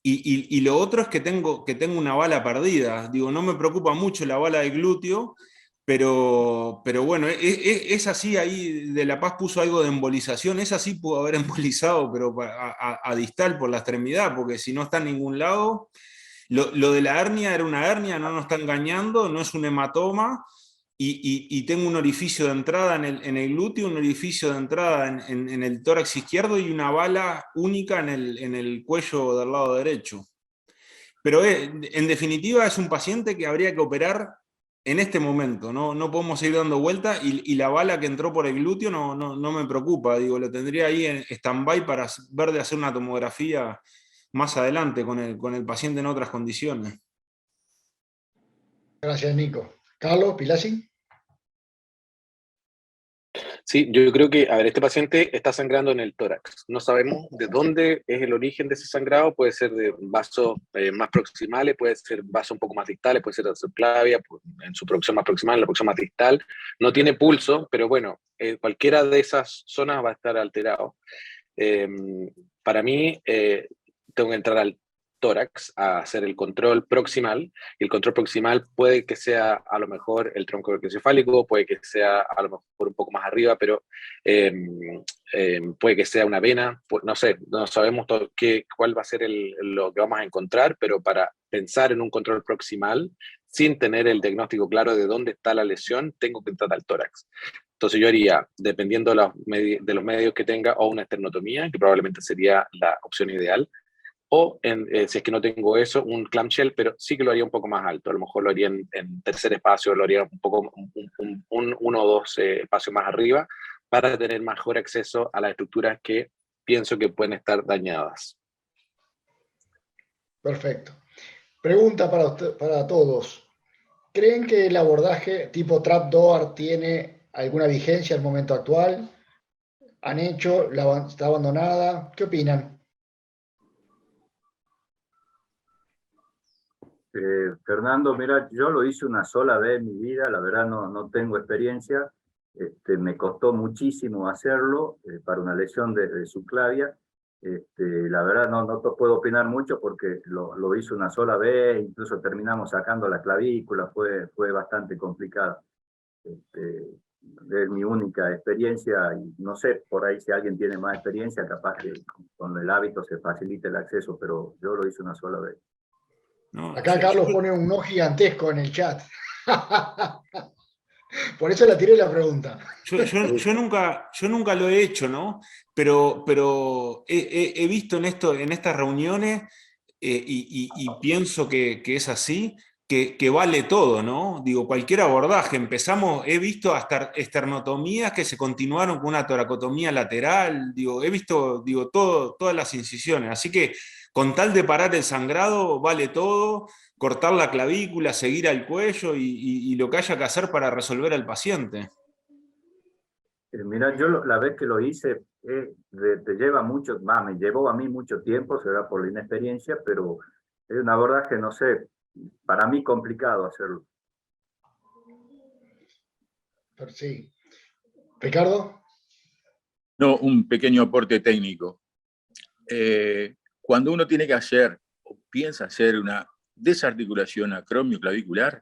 Y lo otro es que tengo una bala perdida. Digo, no me preocupa mucho la bala de glúteo, pero bueno, es así, ahí De La Paz puso algo de embolización, esa sí pudo haber embolizado, pero a distal por la extremidad, porque si no está en ningún lado. Lo de la hernia era una hernia, no nos está engañando, no es un hematoma, y tengo un orificio de entrada en el glúteo, un orificio de entrada en el tórax izquierdo y una bala única en el cuello del lado derecho. Pero en definitiva es un paciente que habría que operar en este momento, no podemos seguir dando vuelta, y la bala que entró por el glúteo no me preocupa, digo, lo tendría ahí en stand-by para ver de hacer una tomografía más adelante con el paciente en otras condiciones. Gracias, Nico. Carlos, Pilasi. Sí, yo creo que, a ver, este paciente está sangrando en el tórax. No sabemos de dónde es el origen de ese sangrado. Puede ser de vasos más proximales, puede ser vasos un poco más distales, puede ser de subclavia, en su producción más proximal, en la producción más distal. No tiene pulso, pero bueno, cualquiera de esas zonas va a estar alterado. Para mí, tengo que entrar al tórax a hacer el control proximal, y el control proximal puede que sea a lo mejor el tronco encefálico, puede que sea a lo mejor un poco más arriba, pero puede que sea una vena, no sé, no sabemos cuál va a ser lo que vamos a encontrar, pero para pensar en un control proximal, sin tener el diagnóstico claro de dónde está la lesión, tengo que entrar al tórax. Entonces yo haría, dependiendo de los medios que tenga, o una esternotomía, que probablemente sería la opción ideal, o si es que no tengo eso, un clamshell, pero sí que lo haría un poco más alto. A lo mejor lo haría en tercer espacio, lo haría un poco, uno o dos espacios más arriba, para tener mejor acceso a las estructuras que pienso que pueden estar dañadas. Perfecto. Pregunta para todos. ¿Creen que el abordaje tipo trapdoor tiene alguna vigencia al momento actual? ¿Han hecho? ¿Está abandonada? ¿Qué opinan? Fernando, mira, yo lo hice una sola vez en mi vida, la verdad no tengo experiencia, me costó muchísimo hacerlo para una lesión de subclavia. La verdad no te puedo opinar mucho porque lo hice una sola vez, incluso terminamos sacando la clavícula, fue bastante complicado. Es mi única experiencia y no sé, por ahí si alguien tiene más experiencia, capaz que con el hábito se facilite el acceso, pero yo lo hice una sola vez. No, Acá Carlos pone un no gigantesco en el chat. Por eso le tiré la pregunta. Yo nunca lo he hecho, ¿no? Pero he visto en estas reuniones y pienso que es así, que vale todo, ¿no? Digo, cualquier abordaje. He visto hasta esternotomías que se continuaron con una toracotomía lateral, digo, he visto, digo, todas las incisiones. Así que con tal de parar el sangrado, vale todo, cortar la clavícula, seguir al cuello y lo que haya que hacer para resolver al paciente. Mira, la vez que lo hice, te lleva mucho, me llevó a mí mucho tiempo, será por la inexperiencia, pero es un abordaje, no sé, para mí complicado hacerlo. Pero sí. Ricardo. No, un pequeño aporte técnico. Cuando uno tiene que hacer o piensa hacer una desarticulación acromioclavicular,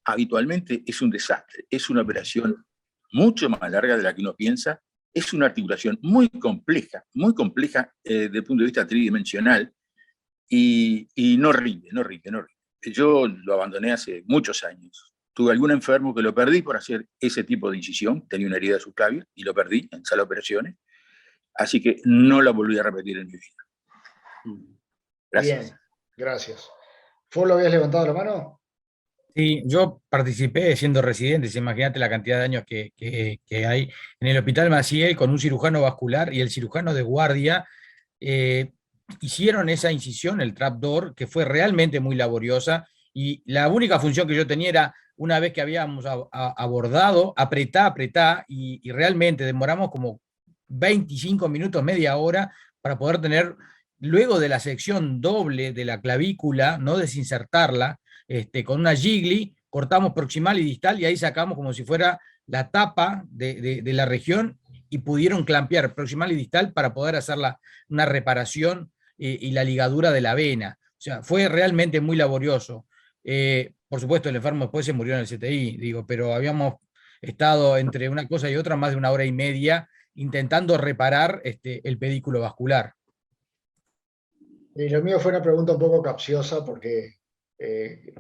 habitualmente es un desastre. Es una operación mucho más larga de la que uno piensa. Es una articulación muy compleja desde el punto de vista tridimensional y no rinde. Yo lo abandoné hace muchos años. Tuve algún enfermo que lo perdí por hacer ese tipo de incisión, tenía una herida de subclavio y lo perdí en sala de operaciones, así que no la volví a repetir en mi vida. Gracias. Bien, gracias. ¿Folo habías levantado la mano? Sí, yo participé siendo residente, imagínate la cantidad de años que hay en el Hospital Maciel con un cirujano vascular y el cirujano de guardia. Hicieron esa incisión, el trapdoor, que fue realmente muy laboriosa y la única función que yo tenía era, una vez que habíamos abordado, apretá y realmente demoramos como 25 minutos, media hora para poder tener, luego de la sección doble de la clavícula, no desinsertarla, con una Gigli, cortamos proximal y distal y ahí sacamos como si fuera la tapa de la región y pudieron clampear proximal y distal para poder hacer una reparación y la ligadura de la vena. O sea, fue realmente muy laborioso. Por supuesto, el enfermo después se murió en el CTI, digo, pero habíamos estado entre una cosa y otra más de 1 hora y media intentando reparar el pedículo vascular. Y lo mío fue una pregunta un poco capciosa porque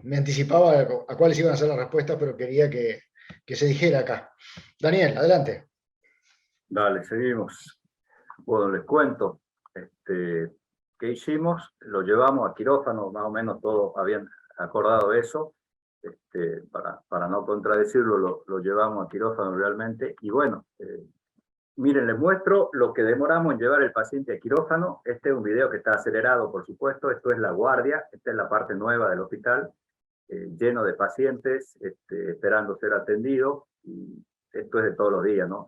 me anticipaba a cuáles iban a ser las respuestas, pero quería que se dijera acá. Daniel, adelante. Dale, seguimos. Bueno, les cuento. ¿Qué hicimos? Lo llevamos a quirófano, más o menos todos habían acordado eso. Para no contradecirlo, lo llevamos a quirófano realmente. Y bueno, miren, les muestro lo que demoramos en llevar el paciente a quirófano. Este es un video que está acelerado, por supuesto. Esto es la guardia, esta es la parte nueva del hospital, lleno de pacientes esperando ser atendidos. Y esto es de todos los días, ¿no?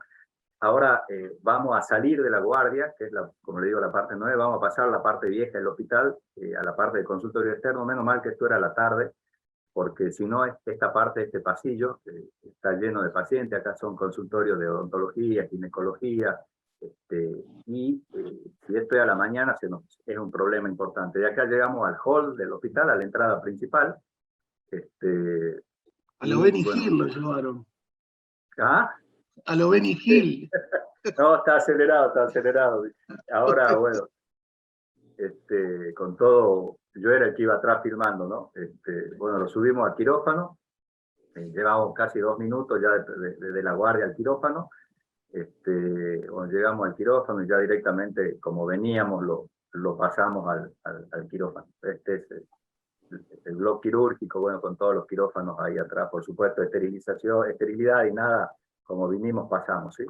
Ahora vamos a salir de la guardia, que es, como le digo, la parte nueva, vamos a pasar a la parte vieja del hospital, a la parte del consultorio externo. Menos mal que esto era a la tarde, porque si no, esta parte, este pasillo, está lleno de pacientes. Acá son consultorios de odontología, ginecología, y si esto es a la mañana, es un problema importante. De acá llegamos al hall del hospital, a la entrada principal. A lo Benny Hill lo llevaron. ¿Ah? A lo Benny Hill. No, está acelerado. Ahora, bueno, con todo, yo era el que iba atrás filmando, ¿no? Bueno, lo subimos al quirófano, llevamos casi 2 minutos ya desde la guardia al quirófano. Bueno, llegamos al quirófano y ya directamente, como veníamos, lo pasamos al quirófano. Este es el bloque quirúrgico, bueno, con todos los quirófanos ahí atrás, por supuesto, esterilidad y nada, como vinimos pasamos, ¿sí?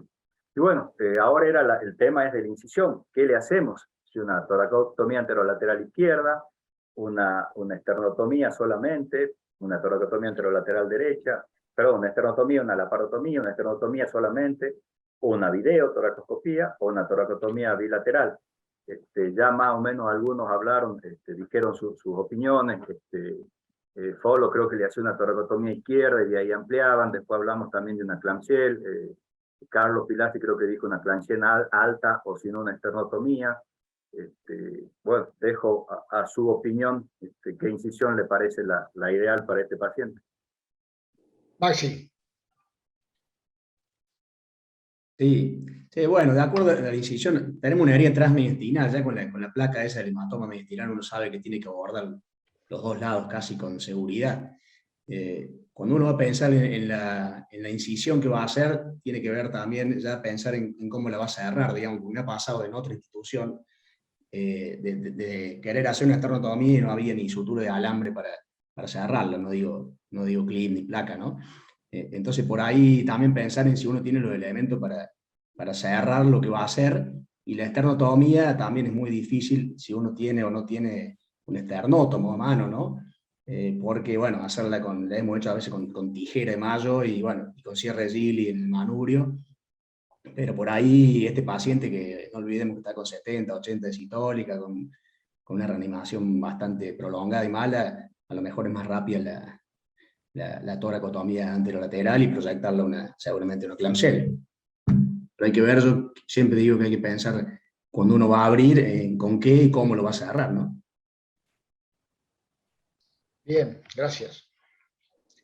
Y bueno, ahora el tema es de la incisión. ¿Qué le hacemos? Si una toracotomía anterolateral izquierda, una esternotomía solamente, una toracotomía anterolateral derecha, perdón, una esternotomía, una laparotomía, una esternotomía solamente, una videotoracoscopía o una toracotomía bilateral. Ya más o menos algunos hablaron, dijeron sus opiniones. Folo creo que le hacía una toracotomía izquierda y de ahí ampliaban. Después hablamos también de una clamshell. Carlos Pilasi creo que dijo una clamshell alta o si no una esternotomía. Bueno, dejo a su opinión qué incisión le parece la ideal para este paciente. Maxi. Sí, sí, bueno, de acuerdo a la incisión, tenemos una herida transmediastinal, ya con la placa esa del hematoma mediastinal uno sabe que tiene que abordar los dos lados casi con seguridad. Cuando uno va a pensar en la incisión que va a hacer, tiene que ver también ya pensar en cómo la va a cerrar, digamos, porque me ha pasado en otra institución de querer hacer una esternotomía y no había ni sutura de alambre para cerrarlo, no digo clip ni placa, ¿no? Entonces por ahí también pensar en si uno tiene los elementos para cerrar lo que va a hacer, y la esternotomía también es muy difícil si uno tiene o no tiene un esternótomo a mano, ¿no? Porque, bueno, hacerla la hemos hecho a veces con tijera de mayo y, bueno, y con cierre de Gilly en el manubrio, pero por ahí este paciente que no olvidemos que está con 70, 80 de citólica, con una reanimación bastante prolongada y mala, a lo mejor es más rápida la toracotomía anterolateral y proyectarla seguramente una clamshell. Pero hay que ver, yo siempre digo que hay que pensar cuando uno va a abrir con qué y cómo lo va a cerrar, ¿no? Bien, gracias.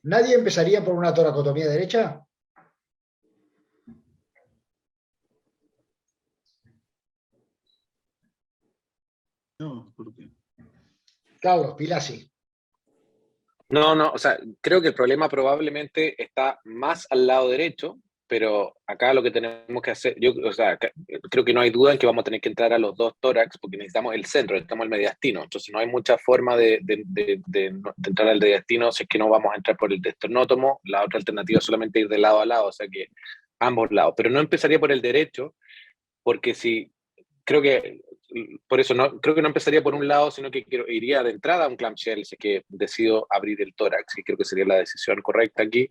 ¿Nadie empezaría por una toracotomía derecha? No, ¿por qué? Carlos, Pilasi. No, o sea, creo que el problema probablemente está más al lado derecho, pero acá lo que tenemos que hacer, o sea, creo que no hay duda en que vamos a tener que entrar a los dos tórax porque necesitamos el centro, necesitamos el mediastino, entonces no hay mucha forma de entrar al mediastino si es que no vamos a entrar por el esternótomo. La otra alternativa es solamente ir de lado a lado, o sea que ambos lados, pero no empezaría por el derecho, porque si, creo que por eso creo que no empezaría por un lado, sino que iría de entrada a un clamshell si es que decido abrir el tórax, y creo que sería la decisión correcta aquí.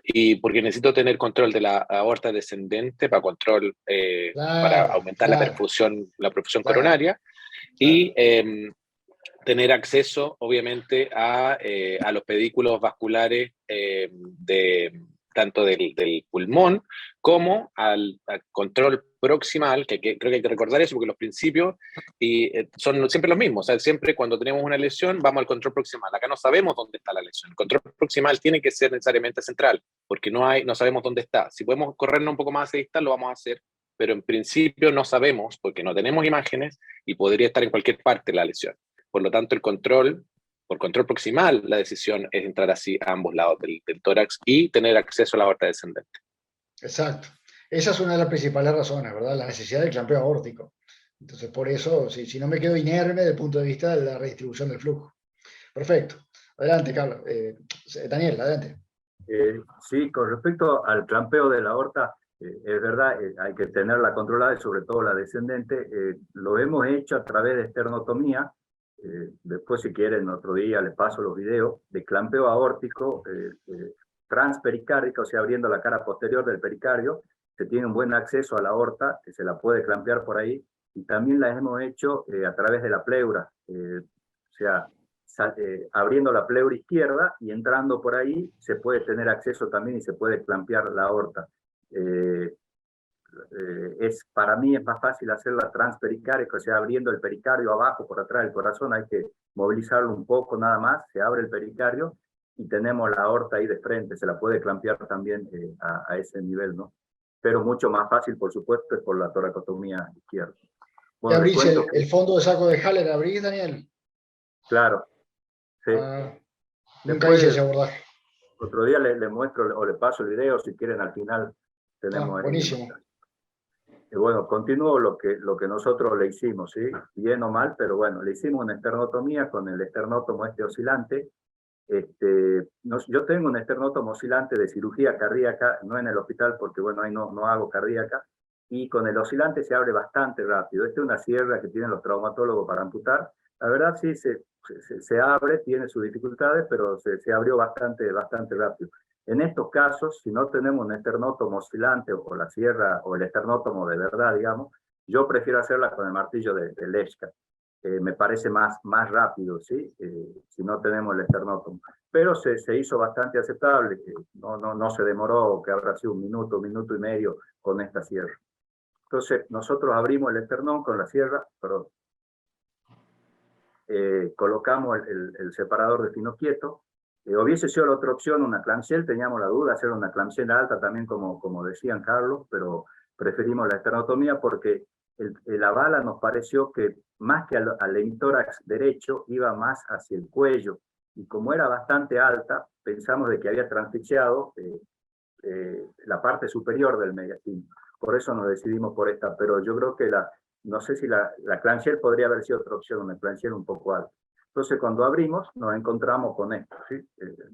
Y porque necesito tener control de la aorta descendente para para aumentar la perfusión coronaria, y tener acceso, obviamente, a los pedículos vasculares tanto del pulmón como al control proximal, que creo que hay que recordar eso, porque los principios son siempre los mismos. O sea, siempre cuando tenemos una lesión, vamos al control proximal. Acá no sabemos dónde está la lesión. El control proximal tiene que ser necesariamente central, porque no sabemos dónde está. Si podemos corrernos un poco más hacia distal, lo vamos a hacer, pero en principio no sabemos, porque no tenemos imágenes, y podría estar en cualquier parte la lesión. Por lo tanto, por control proximal, la decisión es entrar así a ambos lados del tórax y tener acceso a la aorta descendente. Exacto. Esa es una de las principales razones, ¿verdad? La necesidad del clampeo aórtico. Entonces, por eso, si no me quedo inerme desde el punto de vista de la redistribución del flujo. Perfecto. Adelante, Carlos. Daniel, adelante. Sí, con respecto al clampeo de la aorta, es verdad, hay que tenerla controlada y sobre todo la descendente. Lo hemos hecho a través de esternotomía. Después, si quieren, otro día les paso los videos de clampeo aórtico transpericárdico, o sea, abriendo la cara posterior del pericardio. Se tiene un buen acceso a la aorta, que se la puede clampear por ahí, y también las hemos hecho a través de la pleura, o sea, abriendo la pleura izquierda y entrando por ahí, se puede tener acceso también y se puede clampear la aorta. Para mí es más fácil hacerla transpericárdica, o sea, abriendo el pericardio abajo, por atrás del corazón, hay que movilizarlo un poco nada más, se abre el pericardio y tenemos la aorta ahí de frente, se la puede clampear también a ese nivel, ¿no? Pero mucho más fácil, por supuesto, es por la toracotomía izquierda. Bueno, ¿Abrís el fondo de saco de Haller? ¿Abrís, Daniel? Claro, sí. Nunca hice ese abordaje. Otro día le muestro o le paso el video, si quieren, al final tenemos ahí. Buenísimo. Y bueno, continúo lo que nosotros le hicimos, ¿sí? Bien o mal, pero bueno, le hicimos una esternotomía con el esternótomo oscilante. Yo tengo un esternótomo oscilante de cirugía cardíaca, no en el hospital porque bueno, ahí no hago cardíaca, y con el oscilante se abre bastante rápido. Esta es una sierra que tienen los traumatólogos para amputar. La verdad sí, se abre, tiene sus dificultades, pero se abrió bastante rápido. En estos casos, si no tenemos un esternótomo oscilante o la sierra o el esternótomo de verdad, digamos, yo prefiero hacerla con el martillo de Lechka. Me parece más rápido, ¿sí? Si no tenemos el esternótomo. Pero se hizo bastante aceptable, no se demoró, que habrá sido un minuto y medio con esta sierra. Entonces, nosotros abrimos el esternón con la sierra, colocamos el separador de fino quieto, Hubiese sido la otra opción una clamshell, teníamos la duda de hacer una clamshell alta también, como decían Carlos, pero preferimos la esternotomía porque la bala nos pareció que más que al hemitórax derecho iba más hacia el cuello, y como era bastante alta, pensamos de que había transfixiado la parte superior del mediastino. Por eso nos decidimos por esta, pero yo creo que no sé si la clamshell podría haber sido otra opción, una clamshell un poco alta. Entonces, cuando abrimos, nos encontramos con esto, ¿sí?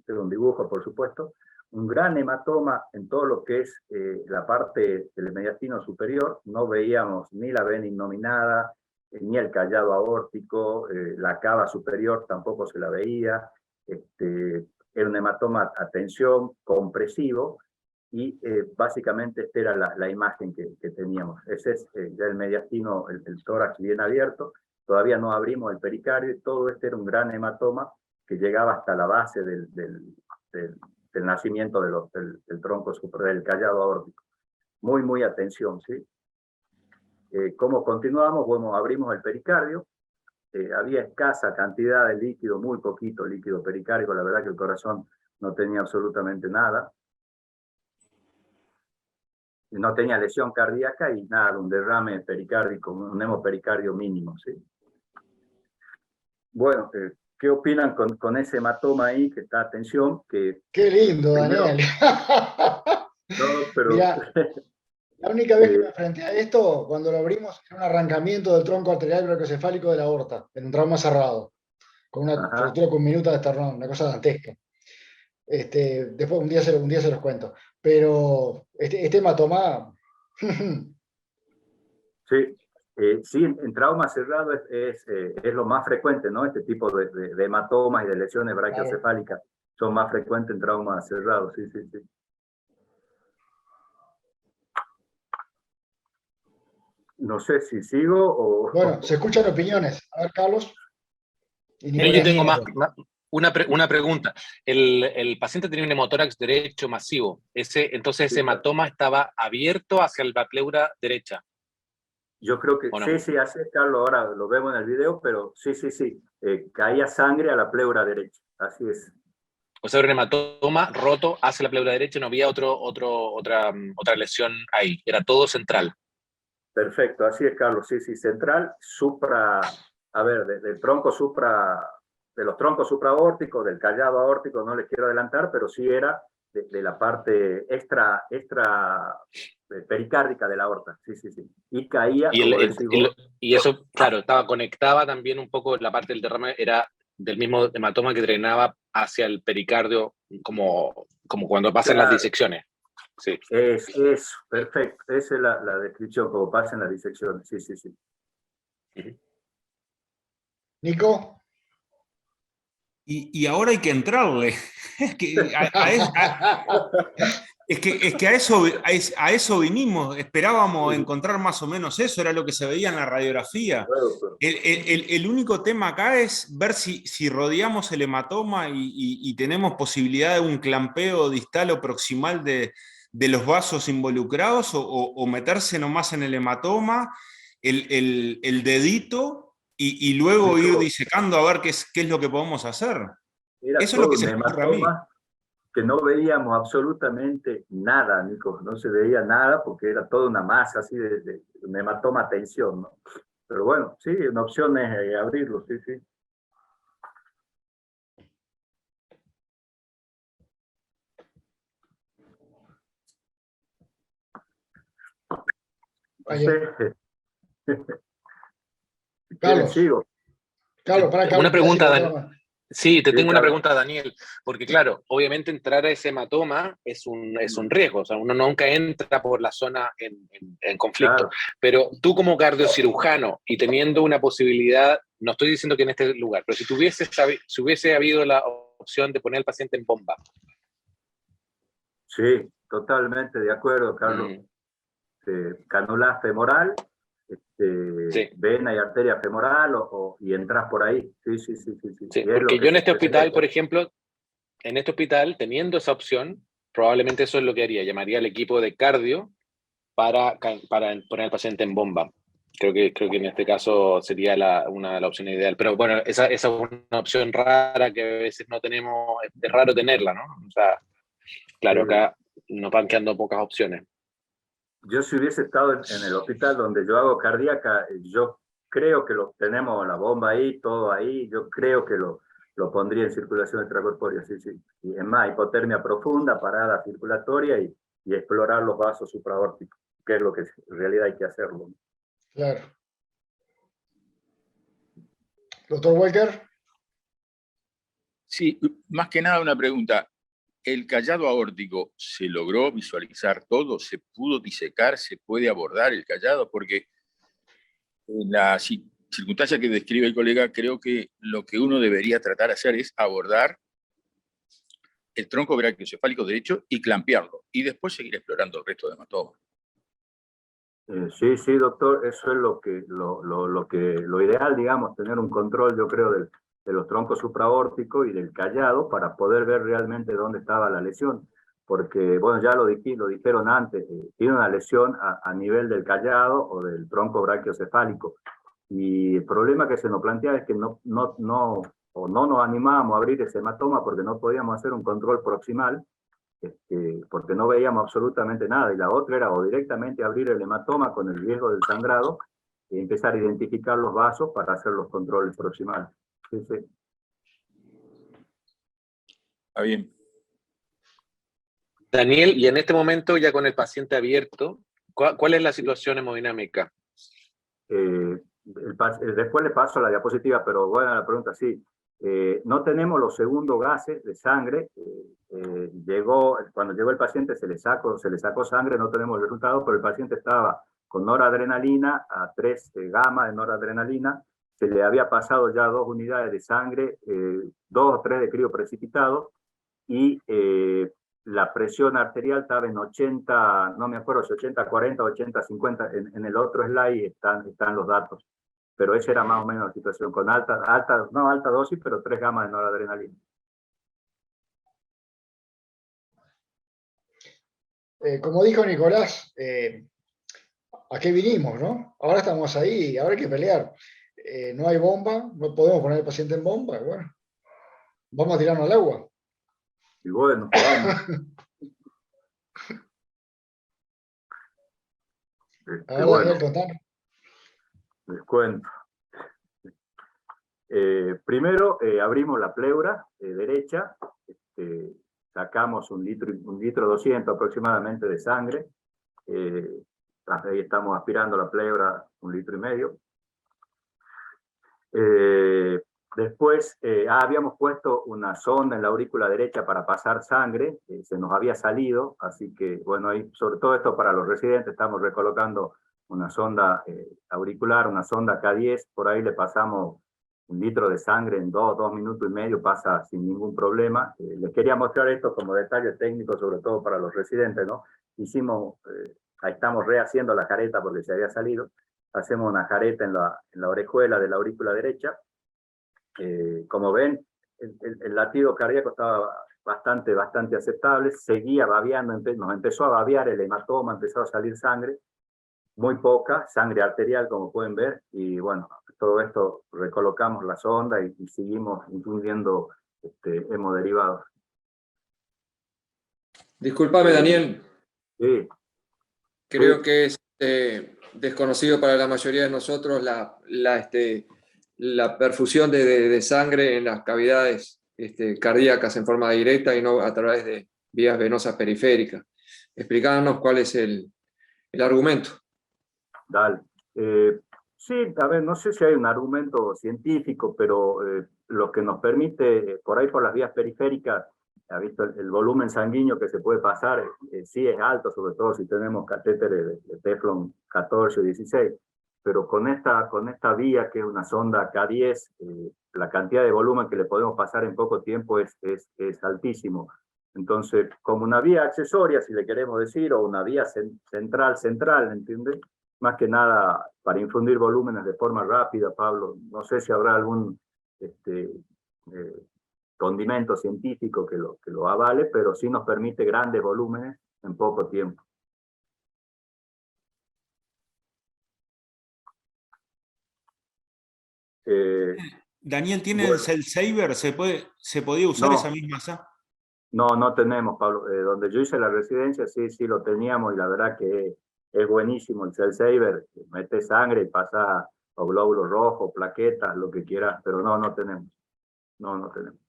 Tengo un dibujo, por supuesto, un gran hematoma en todo lo que es la parte del mediastino superior. No veíamos ni la vena innominada, ni el callado aórtico, la cava superior tampoco se la veía. Era un hematoma a tensión, compresivo, y básicamente esta era la imagen que teníamos. Ese es ya el mediastino, el tórax bien abierto. Todavía no abrimos el pericardio, y todo este era un gran hematoma que llegaba hasta la base del nacimiento del tronco superior, del callado aórtico. Muy atención, ¿sí? ¿Cómo continuamos? Bueno, abrimos el pericardio. Había escasa cantidad de líquido, muy poquito líquido pericárdico, la verdad que el corazón no tenía absolutamente nada. No tenía lesión cardíaca y nada, un derrame pericárdico, un hemopericardio mínimo, ¿sí? Bueno, ¿qué opinan con ese hematoma ahí que está a tensión? Qué lindo, primero, Daniel. no, pero Mirá, la única vez que me enfrenté a esto, cuando lo abrimos, era un arrancamiento del tronco arterial brachiocefálico de la aorta, en un trauma cerrado, con una fractura con minuta de esternón, una cosa dantesca. Después un día se los cuento. Pero este hematoma... Sí, sí, en trauma cerrado es lo más frecuente, ¿no? Este tipo de hematomas y de lesiones brachiocefálicas son más frecuentes en trauma cerrado, sí. No sé si sigo o... Bueno, se escuchan opiniones. A ver, Carlos. Yo tengo una pregunta. El paciente tenía un hemotórax derecho masivo. Entonces ese hematoma estaba abierto hacia la pleura derecha. Yo creo que sí, así es, Carlos, ahora lo vemos en el video, pero sí. Caía sangre a la pleura derecha, así es. O sea, era un hematoma roto hacia la pleura derecha, no había otra lesión ahí, era todo central. Perfecto, así es, Carlos, sí, central, del tronco de los troncos supraórticos, del callado aórtico, no les quiero adelantar, pero sí era de la parte extra pericárdica de la aorta, sí. Y caía, y eso, claro, conectaba también un poco la parte del derrame, era del mismo hematoma que drenaba hacia el pericardio, como cuando pasan las disecciones. Sí. Es perfecto, esa es la descripción, como pasa en las disecciones, sí. Nico. Y ahora hay que entrarle. Es que a eso vinimos, esperábamos encontrar más o menos eso, era lo que se veía en la radiografía. El único tema acá es ver si rodeamos el hematoma y tenemos posibilidad de un clampeo distal o proximal de los vasos involucrados, o meterse nomás en el hematoma, el dedito, y luego ir disecando a ver qué es lo que podemos hacer. Eso es lo que se me ocurre a mí. Que no veíamos absolutamente nada, Nico, no se veía nada porque era toda una masa así de un hematoma a tensión, ¿no? Pero bueno, sí, una opción es abrirlo, sí. Carlos. Una pregunta, Daniel. Sí, tengo una pregunta, Daniel, porque claro, obviamente entrar a ese hematoma es un riesgo, o sea, uno nunca entra por la zona en conflicto, pero tú como cardiocirujano y teniendo una posibilidad, no estoy diciendo que en este lugar, pero si hubiese habido la opción de poner al paciente en bomba. Sí, totalmente de acuerdo, Carlos. Canula femoral, vena y arteria femoral, y entras por ahí. Sí. Porque yo en este hospital, por ejemplo, teniendo esa opción, probablemente eso es lo que haría. Llamaría al equipo de cardio para poner al paciente en bomba. Creo que en este caso sería la opción ideal. Pero bueno, esa es una opción rara que a veces no tenemos, es raro tenerla, ¿no? O sea, claro, acá nos van quedando pocas opciones. Yo si hubiese estado en el hospital donde yo hago cardíaca, yo creo que lo tenemos, la bomba ahí, todo ahí, yo creo que lo pondría en circulación extracorpórea, sí, sí. Y es más, hipotermia profunda, parada circulatoria y explorar los vasos supraórticos, que es lo que en realidad hay que hacerlo. Claro. Doctor Walker. Sí, más que nada una pregunta. ¿El callado aórtico se logró visualizar todo? ¿Se pudo disecar? ¿Se puede abordar el callado? Porque en la circunstancia que describe el colega, creo que lo que uno debería tratar de hacer es abordar el tronco brachiocefálico derecho y clampearlo, y después seguir explorando el resto de hematomas. Sí, sí, doctor, eso es lo ideal, digamos, tener un control, yo creo, de los troncos supraórticos y del callado para poder ver realmente dónde estaba la lesión. Porque, bueno, ya lo dijeron antes, tiene una lesión a nivel del callado o del tronco brachiocefálico. Y el problema que se nos plantea es que no nos animábamos a abrir ese hematoma porque no podíamos hacer un control proximal, porque no veíamos absolutamente nada. Y la otra era o directamente abrir el hematoma con el riesgo del sangrado y empezar a identificar los vasos para hacer los controles proximales. Sí, sí. Está bien. Daniel, y en este momento ya con el paciente abierto, ¿cuál es la situación hemodinámica? Después le paso la diapositiva, pero bueno, la pregunta sí. No tenemos los segundos gases de sangre. Cuando llegó el paciente se le sacó sangre, no tenemos el resultado, pero el paciente estaba con noradrenalina a 3 gamma de noradrenalina. Se le había pasado ya 2 unidades de sangre, 2 o 3 de críoprecipitado, y la presión arterial estaba en 80, no me acuerdo si 80-40 o 80-50, en el otro slide están los datos. Pero esa era más o menos la situación, con no alta dosis, pero 3 gamas de noradrenalina. Como dijo Nicolás, ¿a qué vinimos, no? Ahora estamos ahí, ahora hay que pelear. No hay bomba, no podemos poner al paciente en bomba, bueno, vamos a tirarnos al agua. Y bueno, vamos. Daniel, contanos. Les cuento. Primero abrimos la pleura derecha, sacamos 1,2 litros aproximadamente de sangre, ahí estamos aspirando la pleura 1,5 litros. Después habíamos puesto una sonda en la aurícula derecha para pasar sangre, se nos había salido, así que bueno, ahí, sobre todo esto para los residentes, estamos recolocando una sonda auricular, una sonda K10, por ahí le pasamos 1 litro de sangre en 2 minutos y medio, pasa sin ningún problema. Les quería mostrar esto como detalle técnico, sobre todo para los residentes, ¿no? Ahí estamos rehaciendo la careta porque se había salido, hacemos una careta en la orejuela de la aurícula derecha. Como ven, el latido cardíaco estaba bastante aceptable, seguía babeando, nos empezó a babear el hematoma, empezó a salir sangre, muy poca, sangre arterial como pueden ver, y bueno, todo esto recolocamos la sonda y seguimos infundiendo hemoderivados. Discúlpame, Daniel. Sí. Creo que es desconocido para la mayoría de nosotros la perfusión de sangre en las cavidades cardíacas en forma directa y no a través de vías venosas periféricas. Explícanos cuál es el argumento. Dale. Sí, a ver, no sé si hay un argumento científico, pero lo que nos permite, por ahí por las vías periféricas, ha visto el volumen sanguíneo que se puede pasar, sí es alto, sobre todo si tenemos catéteres de Teflon 14 o 16, pero con esta vía, que es una sonda K10, la cantidad de volumen que le podemos pasar en poco tiempo es altísimo. Entonces, como una vía accesoria, si le queremos decir, o una vía central, ¿entiendes? Más que nada para infundir volúmenes de forma rápida, Pablo. No sé si habrá algún condimento científico que lo avale, pero sí nos permite grandes volúmenes en poco tiempo. Daniel, ¿tiene bueno. el Cell Saver? ¿Se podía usar No. esa misma asa? No tenemos, Pablo. Donde yo hice la residencia, sí lo teníamos, y la verdad que es buenísimo el Cell Saver. Mete sangre y pasa o glóbulos rojos, plaquetas, lo que quieras, pero no tenemos. No tenemos.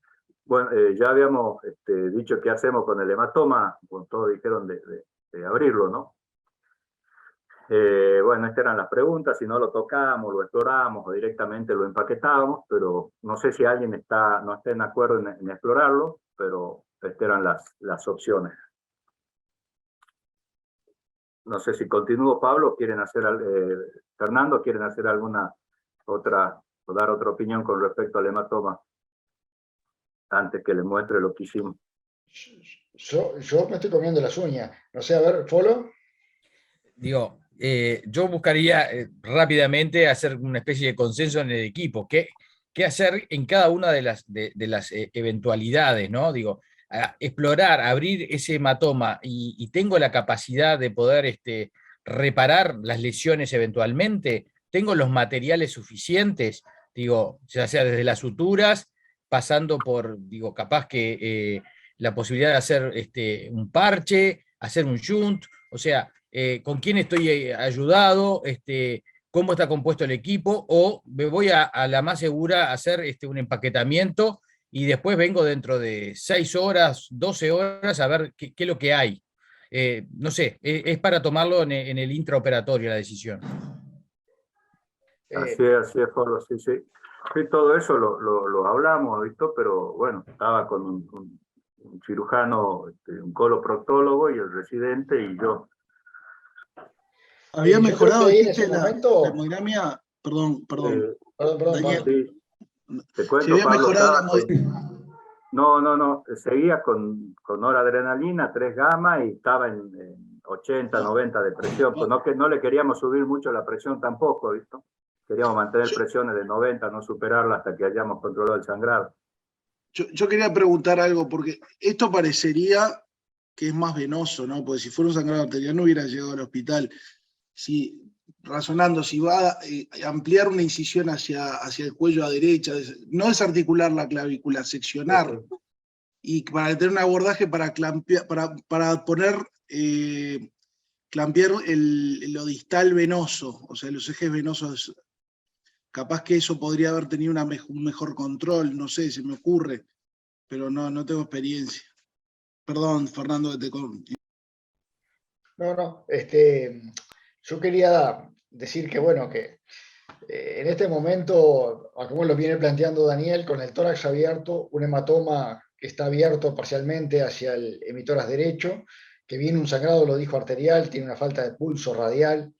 Bueno, ya habíamos dicho qué hacemos con el hematoma, bueno, todos dijeron de abrirlo, ¿no? Bueno, estas eran las preguntas, si no lo tocamos, lo exploramos o directamente lo empaquetábamos, pero no sé si alguien no está en acuerdo en explorarlo, pero estas eran las opciones. No sé si continúo, Pablo, Fernando, ¿quieren hacer alguna otra, o dar otra opinión con respecto al hematoma? Antes que le muestre lo que hicimos. Yo me estoy comiendo las uñas. No sé, a ver, Folo. Digo, yo buscaría rápidamente hacer una especie de consenso en el equipo. ¿Qué hacer en cada una de las eventualidades, ¿no? Digo, explorar, abrir ese hematoma y tengo la capacidad de poder reparar las lesiones eventualmente, tengo los materiales suficientes, digo, ya sea desde las suturas, pasando por, digo, capaz que la posibilidad de hacer un parche, hacer un shunt, o sea, con quién estoy ayudado, cómo está compuesto el equipo, o me voy a la más segura a hacer un empaquetamiento y después vengo dentro de 6 horas, 12 horas a ver qué es lo que hay. No sé, es para tomarlo en el intraoperatorio la decisión. Así es, Pablo, sí. Sí, todo eso lo hablamos, ¿visto? Pero bueno, estaba con un cirujano, un coloproctólogo y el residente y yo. Había mejorado, dijiste, la momento... hemodinamia. Perdón, perdón, Daniel. Sí. Te cuento, Si había Pablo, mejorado la No, seguía con noradrenalina, 3 gamma, y estaba en 80, 90 de presión. Pues no le queríamos subir mucho la presión tampoco, ¿visto? Queríamos mantener presiones de 90, no superarla hasta que hayamos controlado el sangrado. Yo quería preguntar algo, porque esto parecería que es más venoso, ¿no? Porque si fuera un sangrado arterial no hubiera llegado al hospital. Razonando, si va a ampliar una incisión hacia el cuello a derecha, no desarticular la clavícula, seccionar, y para tener un abordaje para poner, clampear lo distal venoso, o sea, los ejes venosos, capaz que eso podría haber tenido un mejor control, no sé, se me ocurre, pero no tengo experiencia. Perdón, Fernando, que te corté. No, yo quería decir que, bueno, que en este momento, como lo viene planteando Daniel, con el tórax abierto, un hematoma que está abierto parcialmente hacia el emitórax derecho, que viene un sangrado, lo dijo, arterial, tiene una falta de pulso radial.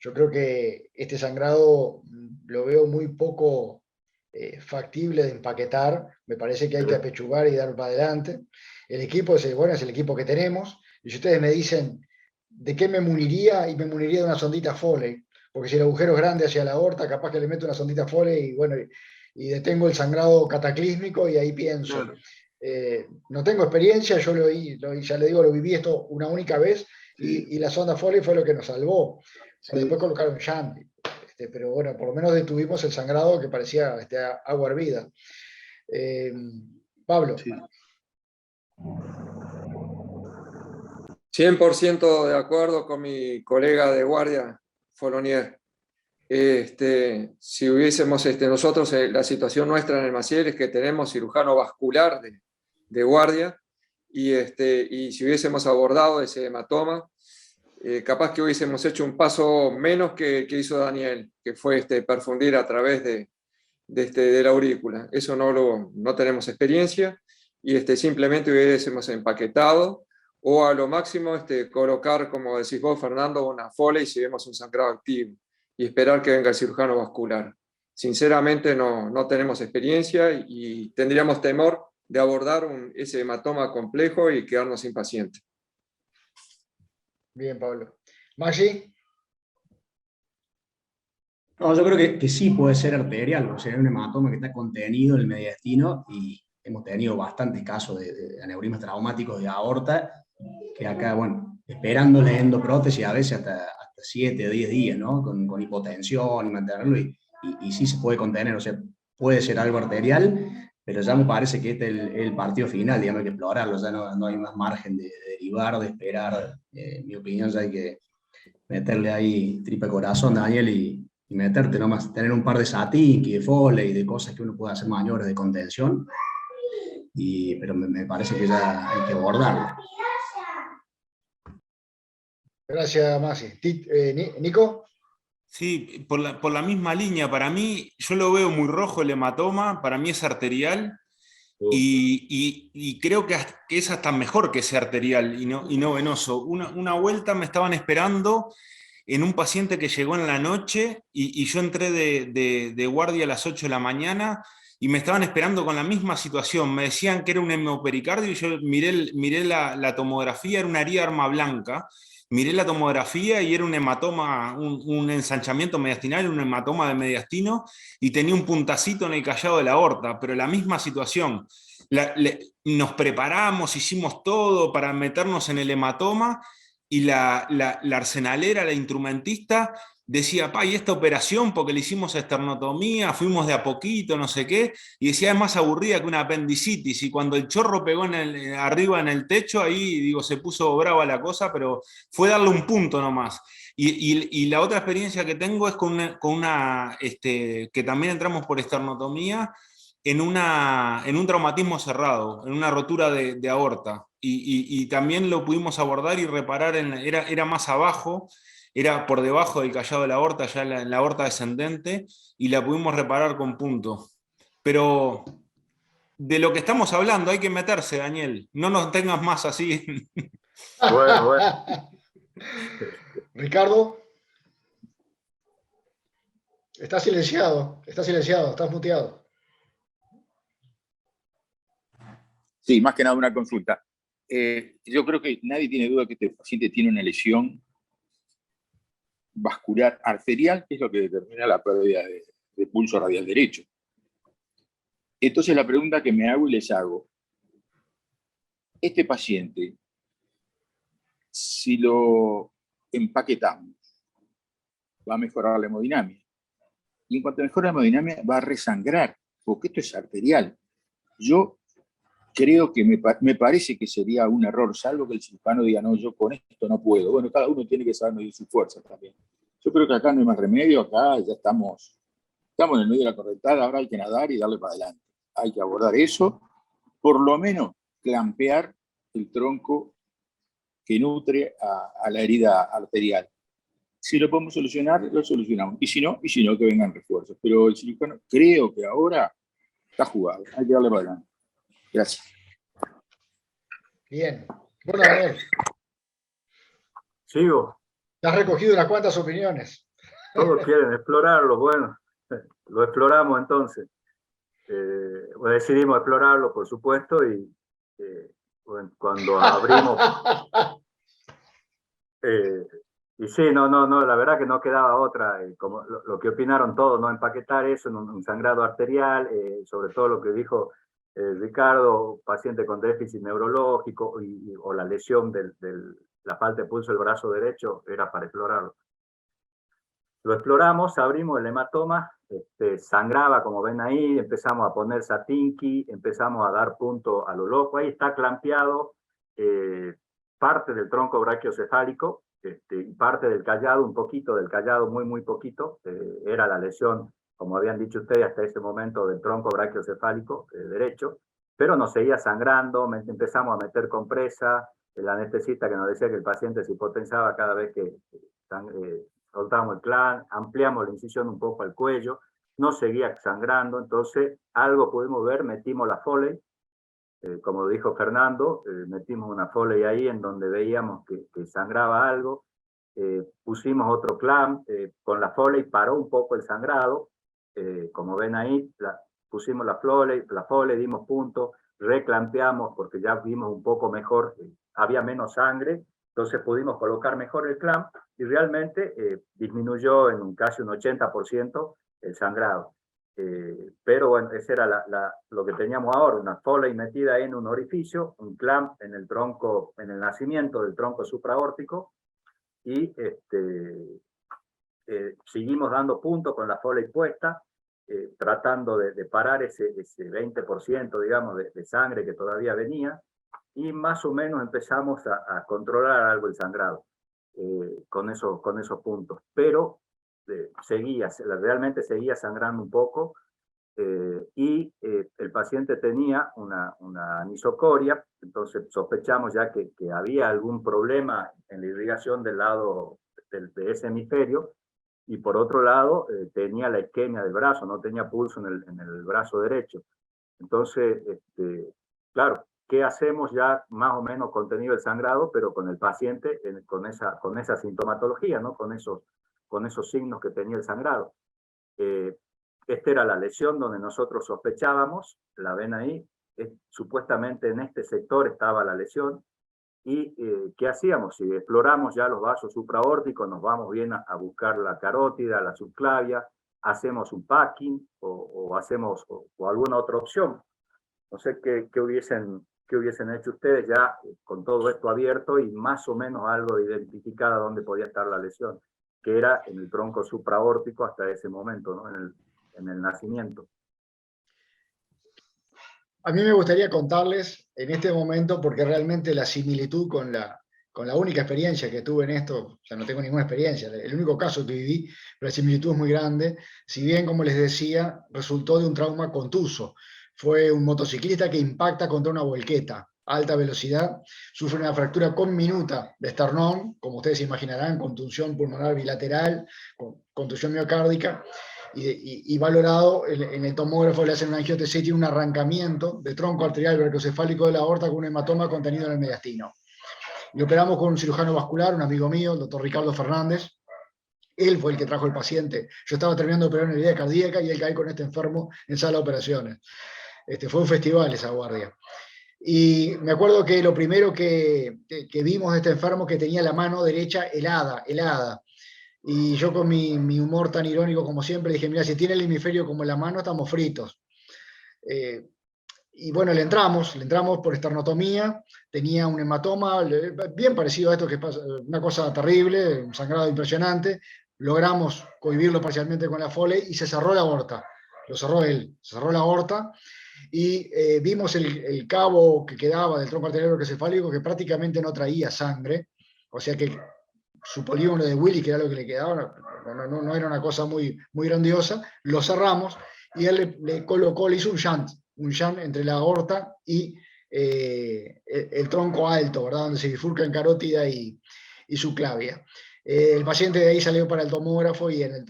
Yo creo que este sangrado lo veo muy poco factible de empaquetar. Me parece que hay que apechugar y dar para adelante. El equipo es el equipo que tenemos. Y si ustedes me dicen de qué me muniría, y me muniría de una sondita Foley, porque si el agujero es grande hacia la aorta, capaz que le meto una sondita Foley y bueno, y detengo el sangrado cataclísmico, y ahí pienso. Claro. No tengo experiencia, yo ya le digo, lo viví esto una única vez, y la sonda Foley fue lo que nos salvó. Después colocaron shunt, pero bueno, por lo menos detuvimos el sangrado que parecía agua hervida. Pablo. 100% de acuerdo con mi colega de guardia, Folonier. Si hubiésemos nosotros, la situación nuestra en el Maciel es que tenemos cirujano vascular de guardia, y si hubiésemos abordado ese hematoma, capaz que hubiésemos hecho un paso menos que hizo Daniel, que fue perfundir a través de la aurícula. Eso no tenemos experiencia, y simplemente hubiésemos empaquetado, o a lo máximo colocar, como decís vos, Fernando, una Foley si vemos un sangrado activo, y esperar que venga el cirujano vascular. Sinceramente no tenemos experiencia, y tendríamos temor de abordar ese hematoma complejo y quedarnos sin paciente. Bien, Pablo. ¿Maxi? No, yo creo que sí puede ser arterial, o sea, un hematoma que está contenido en el mediastino, y hemos tenido bastantes casos de aneurismas traumáticos de aorta, que acá, bueno, esperándole endoprótesis a veces hasta 7 o 10 días, ¿no? Con hipotensión y mantenerlo, y y sí se puede contener, o sea, puede ser algo arterial, pero ya me parece que este es el partido final, digamos, hay que explorarlo, ya no hay más margen de derivar, de esperar. En mi opinión, ya hay que meterle ahí tripa corazón, Daniel, y meterte nomás, tener un par de satinki, de foley, de cosas que uno puede hacer maniobras de contención, pero me parece que ya hay que abordarlo. Gracias, Masi. Nico. Sí, por la misma línea, para mí, yo lo veo muy rojo el hematoma, para mí es arterial, y creo que es hasta mejor que sea arterial y no venoso. Una vuelta me estaban esperando en un paciente que llegó en la noche, y yo entré de guardia a las 8 de la mañana, y me estaban esperando con la misma situación. Me decían que era un hemopericardio, y yo miré la tomografía, era una herida de arma blanca. Miré la tomografía y era un hematoma, un ensanchamiento mediastinal, un hematoma de mediastino, y tenía un puntacito en el callado de la aorta, pero la misma situación. Nos preparamos, hicimos todo para meternos en el hematoma, y la arsenalera, la instrumentista, decía, y esta operación, porque le hicimos esternotomía, fuimos de a poquito, no sé qué, y decía, es más aburrida que una apendicitis, y cuando el chorro pegó arriba en el techo, ahí, digo, se puso brava la cosa, pero fue darle un punto nomás. Y la otra experiencia que tengo es con una que también entramos por esternotomía, en un traumatismo cerrado, en una rotura de aorta, y también lo pudimos abordar y reparar, era más abajo, era por debajo del callado de la aorta, ya en la aorta descendente, y la pudimos reparar con punto. Pero de lo que estamos hablando hay que meterse, Daniel, no nos tengas más así. Bueno. Ricardo. Estás silenciado, estás muteado. Sí, más que nada una consulta. Yo creo que nadie tiene duda que este paciente tiene una lesión vascular arterial, que es lo que determina la pérdida de pulso radial derecho. Entonces la pregunta que me hago y les hago, este paciente, si lo empaquetamos, va a mejorar la hemodinamia. Y en cuanto mejora la hemodinamia, va a resangrar, porque esto es arterial. Yo creo que me parece que sería un error, salvo que el cirujano diga, no, yo con esto no puedo. Bueno, cada uno tiene que saber medir su fuerza también. Yo creo que acá no hay más remedio, acá ya estamos en el medio de la correntada, ahora hay que nadar y darle para adelante. Hay que abordar eso, por lo menos clampear el tronco que nutre a la herida arterial. Si lo podemos solucionar, lo solucionamos. Y si no, que vengan refuerzos. Pero el cirujano creo que ahora está jugado. Hay que darle para adelante. Gracias. Bien. Bueno, Daniel. Sigo. Te has recogido unas cuantas opiniones. Todos quieren explorarlo. Bueno, lo exploramos entonces. Decidimos explorarlo, por supuesto, y bueno, cuando abrimos... y sí, no, la verdad que no quedaba otra, como lo que opinaron todos, no empaquetar eso en un sangrado arterial, sobre todo lo que dijo Ricardo, paciente con déficit neurológico o la lesión la falta de pulso del brazo derecho, era para explorarlo. Lo exploramos, abrimos el hematoma, sangraba, como ven ahí, empezamos a poner satinki, empezamos a dar punto a lo loco, ahí está clampeado parte del tronco brachiocefálico, y parte del callado, un poquito del callado, muy poquito, era la lesión, como habían dicho ustedes hasta ese momento, del tronco brachiocefálico derecho, pero nos seguía sangrando, empezamos a meter compresa, el anestesista que nos decía que el paciente se hipotensaba cada vez que soltamos el clan, ampliamos la incisión un poco al cuello, no seguía sangrando, entonces algo pudimos ver, metimos la Foley, como dijo Fernando, metimos una Foley ahí en donde veíamos que sangraba algo, pusimos otro clamp, con la Foley paró un poco el sangrado, como ven ahí, pusimos la Foley, dimos punto, reclampeamos porque ya vimos un poco mejor, había menos sangre, entonces pudimos colocar mejor el clamp y realmente disminuyó en casi un 80% el sangrado. Pero bueno, ese era lo que teníamos ahora, una Foley metida en un orificio, un clamp en el tronco, en el nacimiento del tronco supraórtico, y seguimos dando puntos con la Foley puesta, tratando de parar ese 20%, digamos, de sangre que todavía venía, y más o menos empezamos a controlar algo el sangrado con esos puntos. Pero realmente seguía sangrando un poco, y el paciente tenía una anisocoria, entonces sospechamos ya que había algún problema en la irrigación del lado de ese hemisferio, y por otro lado tenía la isquemia del brazo, no tenía pulso en el brazo derecho. Entonces, claro, ¿qué hacemos ya más o menos contenido el sangrado, pero con el paciente con esa sintomatología, ¿no? Con esos signos que tenía el sangrado? Esta era la lesión donde nosotros sospechábamos, la ven ahí, supuestamente en este sector estaba la lesión. ¿Y qué hacíamos? Si exploramos ya los vasos supraórticos, nos vamos bien a buscar la carótida, la subclavia, hacemos un packing o hacemos o alguna otra opción. No sé qué hubiesen hecho ustedes ya con todo esto abierto y más o menos algo identificada dónde podía estar la lesión, que era en el tronco supraórtico hasta ese momento, ¿no? En el nacimiento. A mí me gustaría contarles en este momento, porque realmente la similitud con la única experiencia que tuve en esto, o sea, no tengo ninguna experiencia, el único caso que viví, pero la similitud es muy grande. Si bien, como les decía, resultó de un trauma contuso. Fue un motociclista que impacta contra una volqueta a alta velocidad, sufre una fractura conminuta de esternón, como ustedes imaginarán, contusión pulmonar bilateral, contusión miocárdica, y valorado en el tomógrafo le hacen una angio-TC y tiene un arrancamiento de tronco arterial brachiocefálico de la aorta con un hematoma contenido en el mediastino. Lo operamos con un cirujano vascular, un amigo mío, el doctor Ricardo Fernández. Él fue el que trajo el paciente. Yo estaba terminando de operar una herida cardíaca y él cae con este enfermo en sala de operaciones. Fue un festival esa guardia. Y me acuerdo que lo primero que vimos de este enfermo que tenía la mano derecha helada. Y yo con mi humor tan irónico como siempre dije, mira, si tiene el hemisferio como en la mano, estamos fritos. Y bueno, le entramos por esternotomía, tenía un hematoma bien parecido a esto que pasa, una cosa terrible, un sangrado impresionante. Logramos cohibirlo parcialmente con la Foley y se cerró la aorta. Lo cerró él, se cerró la aorta y vimos el cabo que quedaba del tronco arterial brachiocefálico que prácticamente no traía sangre, o sea que su polígono de Willy, que era lo que le quedaba, no era una cosa muy, muy grandiosa. Lo cerramos y él le colocó, le hizo un shunt entre la aorta y el tronco alto, ¿verdad? Donde se bifurcan carótida y subclavia. El paciente de ahí salió para el tomógrafo y en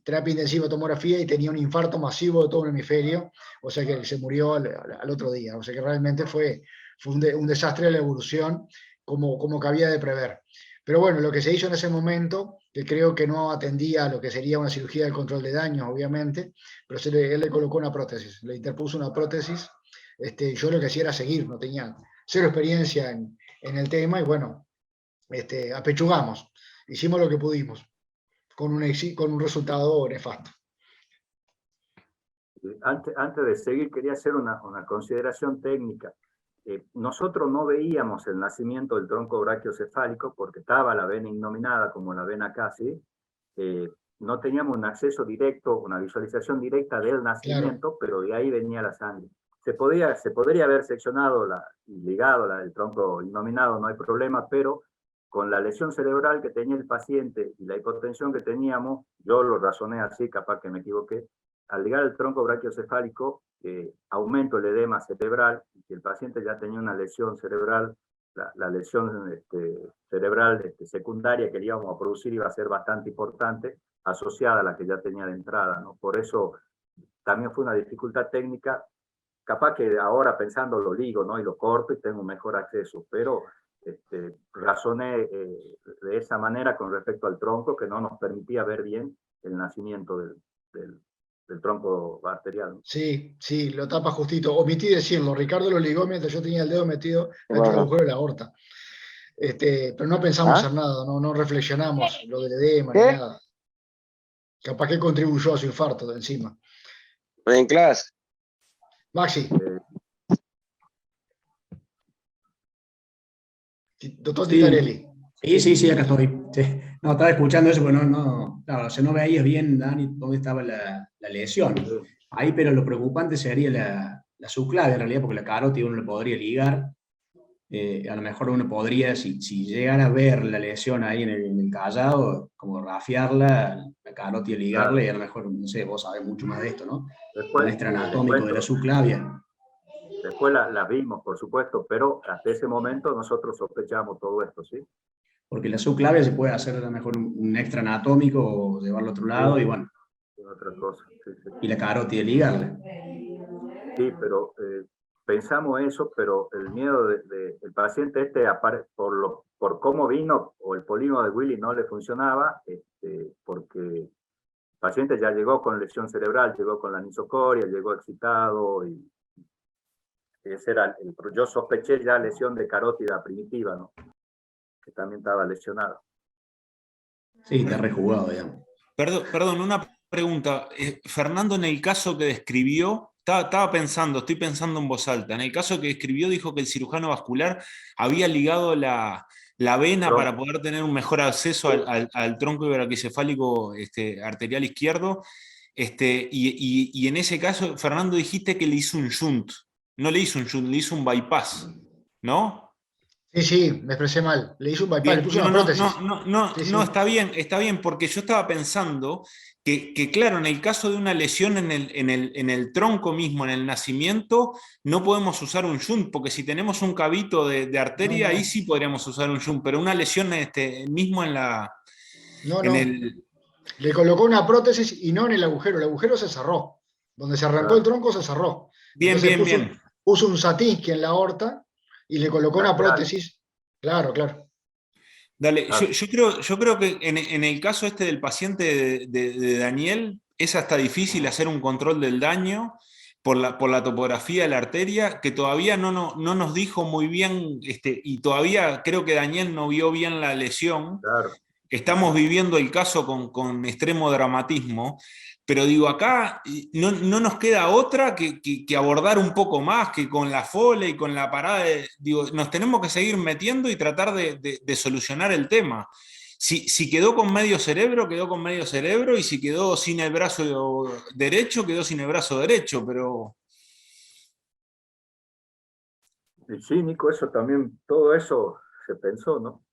terapia intensiva tomografía y tenía un infarto masivo de todo un hemisferio, o sea que se murió al otro día. O sea que realmente fue un desastre de la evolución como cabía de prever. Pero bueno, lo que se hizo en ese momento, que creo que no atendía a lo que sería una cirugía del control de daños, obviamente, pero él le colocó una prótesis, le interpuso una prótesis. Yo lo que hacía era seguir, no tenía cero experiencia en el tema y bueno, apechugamos, hicimos lo que pudimos, con un resultado nefasto. Antes de seguir, quería hacer una consideración técnica. Nosotros no veíamos el nacimiento del tronco brachiocefálico porque estaba la vena innominada, como la ven acá, ¿sí? No teníamos un acceso directo, una visualización directa del nacimiento, claro, pero de ahí venía la sangre. Se podría haber seccionado y ligado el tronco innominado, no hay problema, pero con la lesión cerebral que tenía el paciente y la hipotensión que teníamos, yo lo razoné así, capaz que me equivoqué, al ligar el tronco brachiocefálico, aumento el edema cerebral, y si el paciente ya tenía una lesión cerebral, la lesión cerebral secundaria que le íbamos a producir iba a ser bastante importante, asociada a la que ya tenía de entrada, ¿no? Por eso también fue una dificultad técnica, capaz que ahora pensando lo ligo, ¿no? Y lo corto y tengo un mejor acceso, pero razoné de esa manera con respecto al tronco que no nos permitía ver bien el nacimiento del tronco arterial. Sí, lo tapa justito. Omití decirlo, Ricardo lo ligó mientras yo tenía el dedo metido dentro del agujero de la aorta. Pero no pensamos hacer nada, no reflexionamos lo del edema ni nada. Capaz que contribuyó a su infarto de encima. En clase. Maxi. Doctor Titarelli. Sí, acá estoy. Sí. No, estaba escuchando eso, pero claro, o sea, no veías bien, Dani, dónde estaba la lesión. Ahí, pero lo preocupante sería la subclavia, en realidad, porque la carótida uno le podría ligar. A lo mejor uno podría, si llegara a ver la lesión ahí en el callado, como rafiarla, la carótida, ligarla, Claro. y a lo mejor, no sé, vos sabés mucho más de esto, ¿no? Después, Muestra les anatómico de la cuento, subclavia. después la vimos, por supuesto, pero hasta ese momento nosotros sospechamos todo esto, ¿sí? Porque la subclavia se puede hacer a lo mejor un extra anatómico o llevarlo a otro lado, y bueno, Es otra cosa, sí, sí. y la carótida, ligarla. Sí, pero pensamos eso, pero el miedo el paciente este, por cómo vino, o el polígono de Willy no le funcionaba, porque el paciente ya llegó con lesión cerebral, llegó con la anisocoria, llegó excitado, y ese era yo sospeché ya lesión de carótida primitiva, ¿no? Que también estaba lesionada. Sí, está rejugado, digamos. Perdón, una pregunta. Fernando, en el caso que describió, estoy pensando en voz alta, en el caso que describió dijo que el cirujano vascular había ligado la vena para poder tener un mejor acceso al tronco brachiocefálico arterial izquierdo, y en ese caso, Fernando, dijiste que le hizo un shunt, no le hizo un shunt, le hizo un bypass, ¿no? Sí, me expresé mal. Le hice un bypass, le Bien, puse una prótesis. Sí, no, sí. está bien, porque yo estaba pensando que claro, en el caso de una lesión en el tronco mismo, en el nacimiento, no podemos usar un shunt, porque si tenemos un cavito de arteria, ahí sí podríamos usar un shunt, pero una lesión mismo No, en no. el... Le colocó una prótesis y no en el agujero se cerró. Donde se arrancó el tronco se cerró. Bien, Entonces bien, bien. puso un Satinsky en la aorta y le colocó una prótesis. Claro, claro. Dale, yo creo que en el caso del paciente de Daniel, es hasta difícil hacer un control del daño por la topografía de la arteria, que todavía no nos dijo muy bien, y todavía creo que Daniel no vio bien la lesión. Claro. Estamos viviendo el caso con extremo dramatismo, pero digo, acá no nos queda otra que abordar un poco más, que con la FOLE y con la parada, digo, nos tenemos que seguir metiendo y tratar de solucionar el tema. Si quedó con medio cerebro, quedó con medio cerebro, y si quedó sin el brazo derecho, quedó sin el brazo derecho, pero... Y sí, Nico, eso también, todo eso se pensó, ¿no?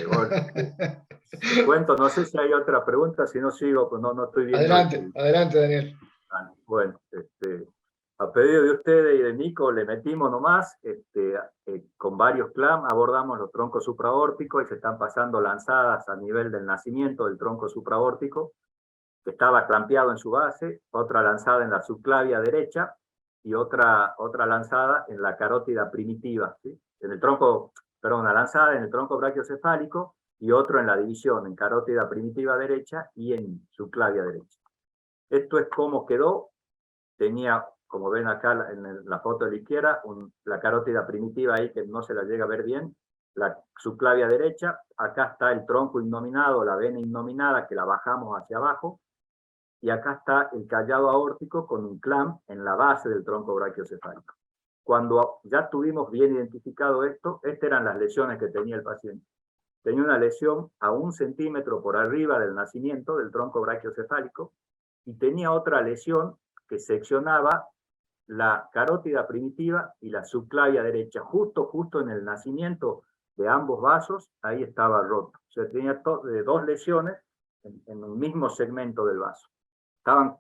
Bueno, te cuento, no sé si hay otra pregunta, si no sigo, pues no estoy viendo Adelante, Daniel. Bueno, a pedido de ustedes y de Nico, le metimos nomás, con varios CLAM, abordamos los troncos supraórticos y se están pasando lanzadas a nivel del nacimiento del tronco supraórtico, que estaba clampeado en su base, otra lanzada en la subclavia derecha y otra lanzada en la carótida primitiva, ¿sí? En el tronco, perdón, una lanzada en el tronco brachiocefálico y otro en la división, en carótida primitiva derecha y en subclavia derecha. Esto es cómo quedó. Tenía, como ven acá en la foto de la izquierda, la carótida primitiva ahí que no se la llega a ver bien, la subclavia derecha, acá está el tronco innominado, la vena innominada que la bajamos hacia abajo, y acá está el callado aórtico con un clamp en la base del tronco brachiocefálico. Cuando ya tuvimos bien identificado esto, estas eran las lesiones que tenía el paciente. Tenía una lesión a 1 centímetro por arriba del nacimiento del tronco brachiocefálico y tenía otra lesión que seccionaba la carótida primitiva y la subclavia derecha, justo en el nacimiento de ambos vasos, ahí estaba roto. O sea, tenía dos lesiones en un mismo segmento del vaso.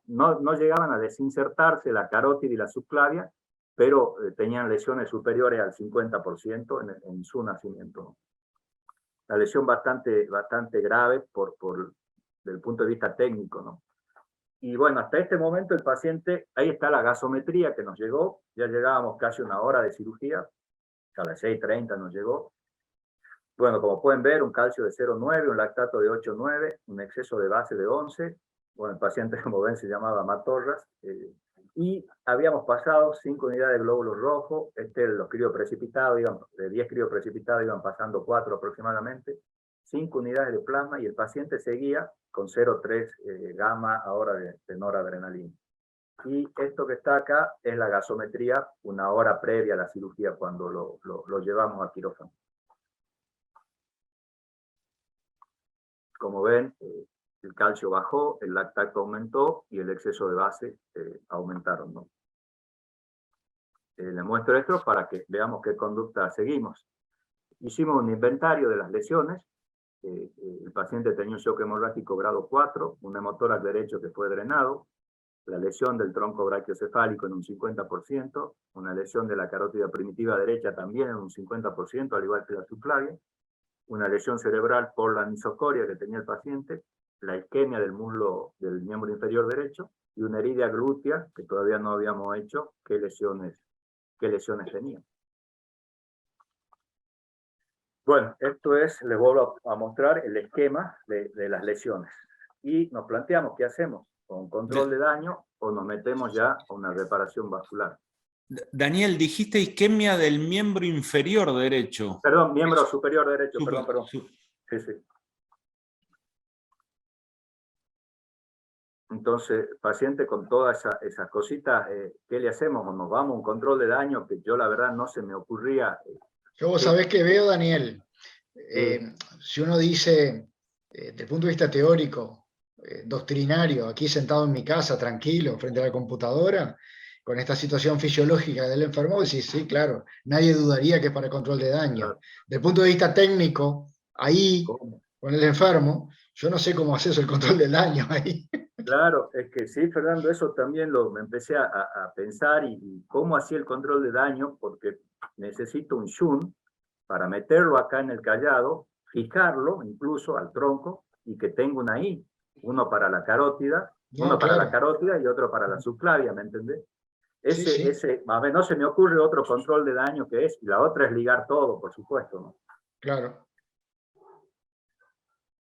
No llegaban a desinsertarse la carótida y la subclavia, pero tenían lesiones superiores al 50% en su nacimiento. La lesión bastante grave desde el punto de vista técnico, ¿no? Y bueno, hasta este momento el paciente, ahí está la gasometría que nos llegó, ya llegábamos casi 1 hora de cirugía, a las 6:30 nos llegó. Bueno, como pueden ver, un calcio de 0,9, un lactato de 8,9, un exceso de base de 11, bueno, el paciente, como ven, se llamaba Matorras, y habíamos pasado 5 unidades de glóbulos rojos, los crioprecipitados, de 10 crioprecipitados iban pasando 4 aproximadamente, 5 unidades de plasma, y el paciente seguía con 0,3 gamma ahora de noradrenalina. Y esto que está acá es la gasometría 1 hora previa a la cirugía, cuando lo llevamos a quirófano. como ven, el calcio bajó, el lactato aumentó y el exceso de base aumentaron, ¿no? Les muestro esto para que veamos qué conducta seguimos. Hicimos un inventario de las lesiones. El paciente tenía un shock hemorrágico grado 4, un hemotórax derecho que fue drenado, la lesión del tronco brachiocefálico en un 50%, una lesión de la carótida primitiva derecha también en un 50%, al igual que la subclavia, una lesión cerebral por la anisocoria que tenía el paciente, la isquemia del muslo del miembro inferior derecho y una herida glútea que todavía no habíamos hecho qué lesiones tenía. Bueno, esto es, les vuelvo a mostrar el esquema de las lesiones. Y nos planteamos qué hacemos, con control de daño o nos metemos ya a una reparación vascular. Daniel, dijiste isquemia del miembro inferior derecho. Perdón, miembro superior derecho, perdón. Sí, sí. Entonces, paciente con todas esas cositas, ¿qué le hacemos? ¿O nos vamos a un control de daño? Que yo la verdad no se me ocurría. Yo vos sabés que veo, Daniel, si uno dice, desde el punto de vista teórico, doctrinario, aquí sentado en mi casa, tranquilo, frente a la computadora, con esta situación fisiológica del enfermo, decís, sí, claro, nadie dudaría que es para control de daño. Claro. Desde el punto de vista técnico, ahí, con el enfermo, yo no sé cómo haces el control del daño ahí. Claro, es que sí, Fernando, eso también me empecé a pensar y cómo hacía el control de daño, porque necesito un shunt para meterlo acá en el callado, fijarlo incluso al tronco y que tenga una I, uno para la carótida, para la carótida y otro para la subclavia, ¿me entendés? A ver, no se me ocurre otro control de daño que es, y la otra es ligar todo, por supuesto, ¿no? Claro.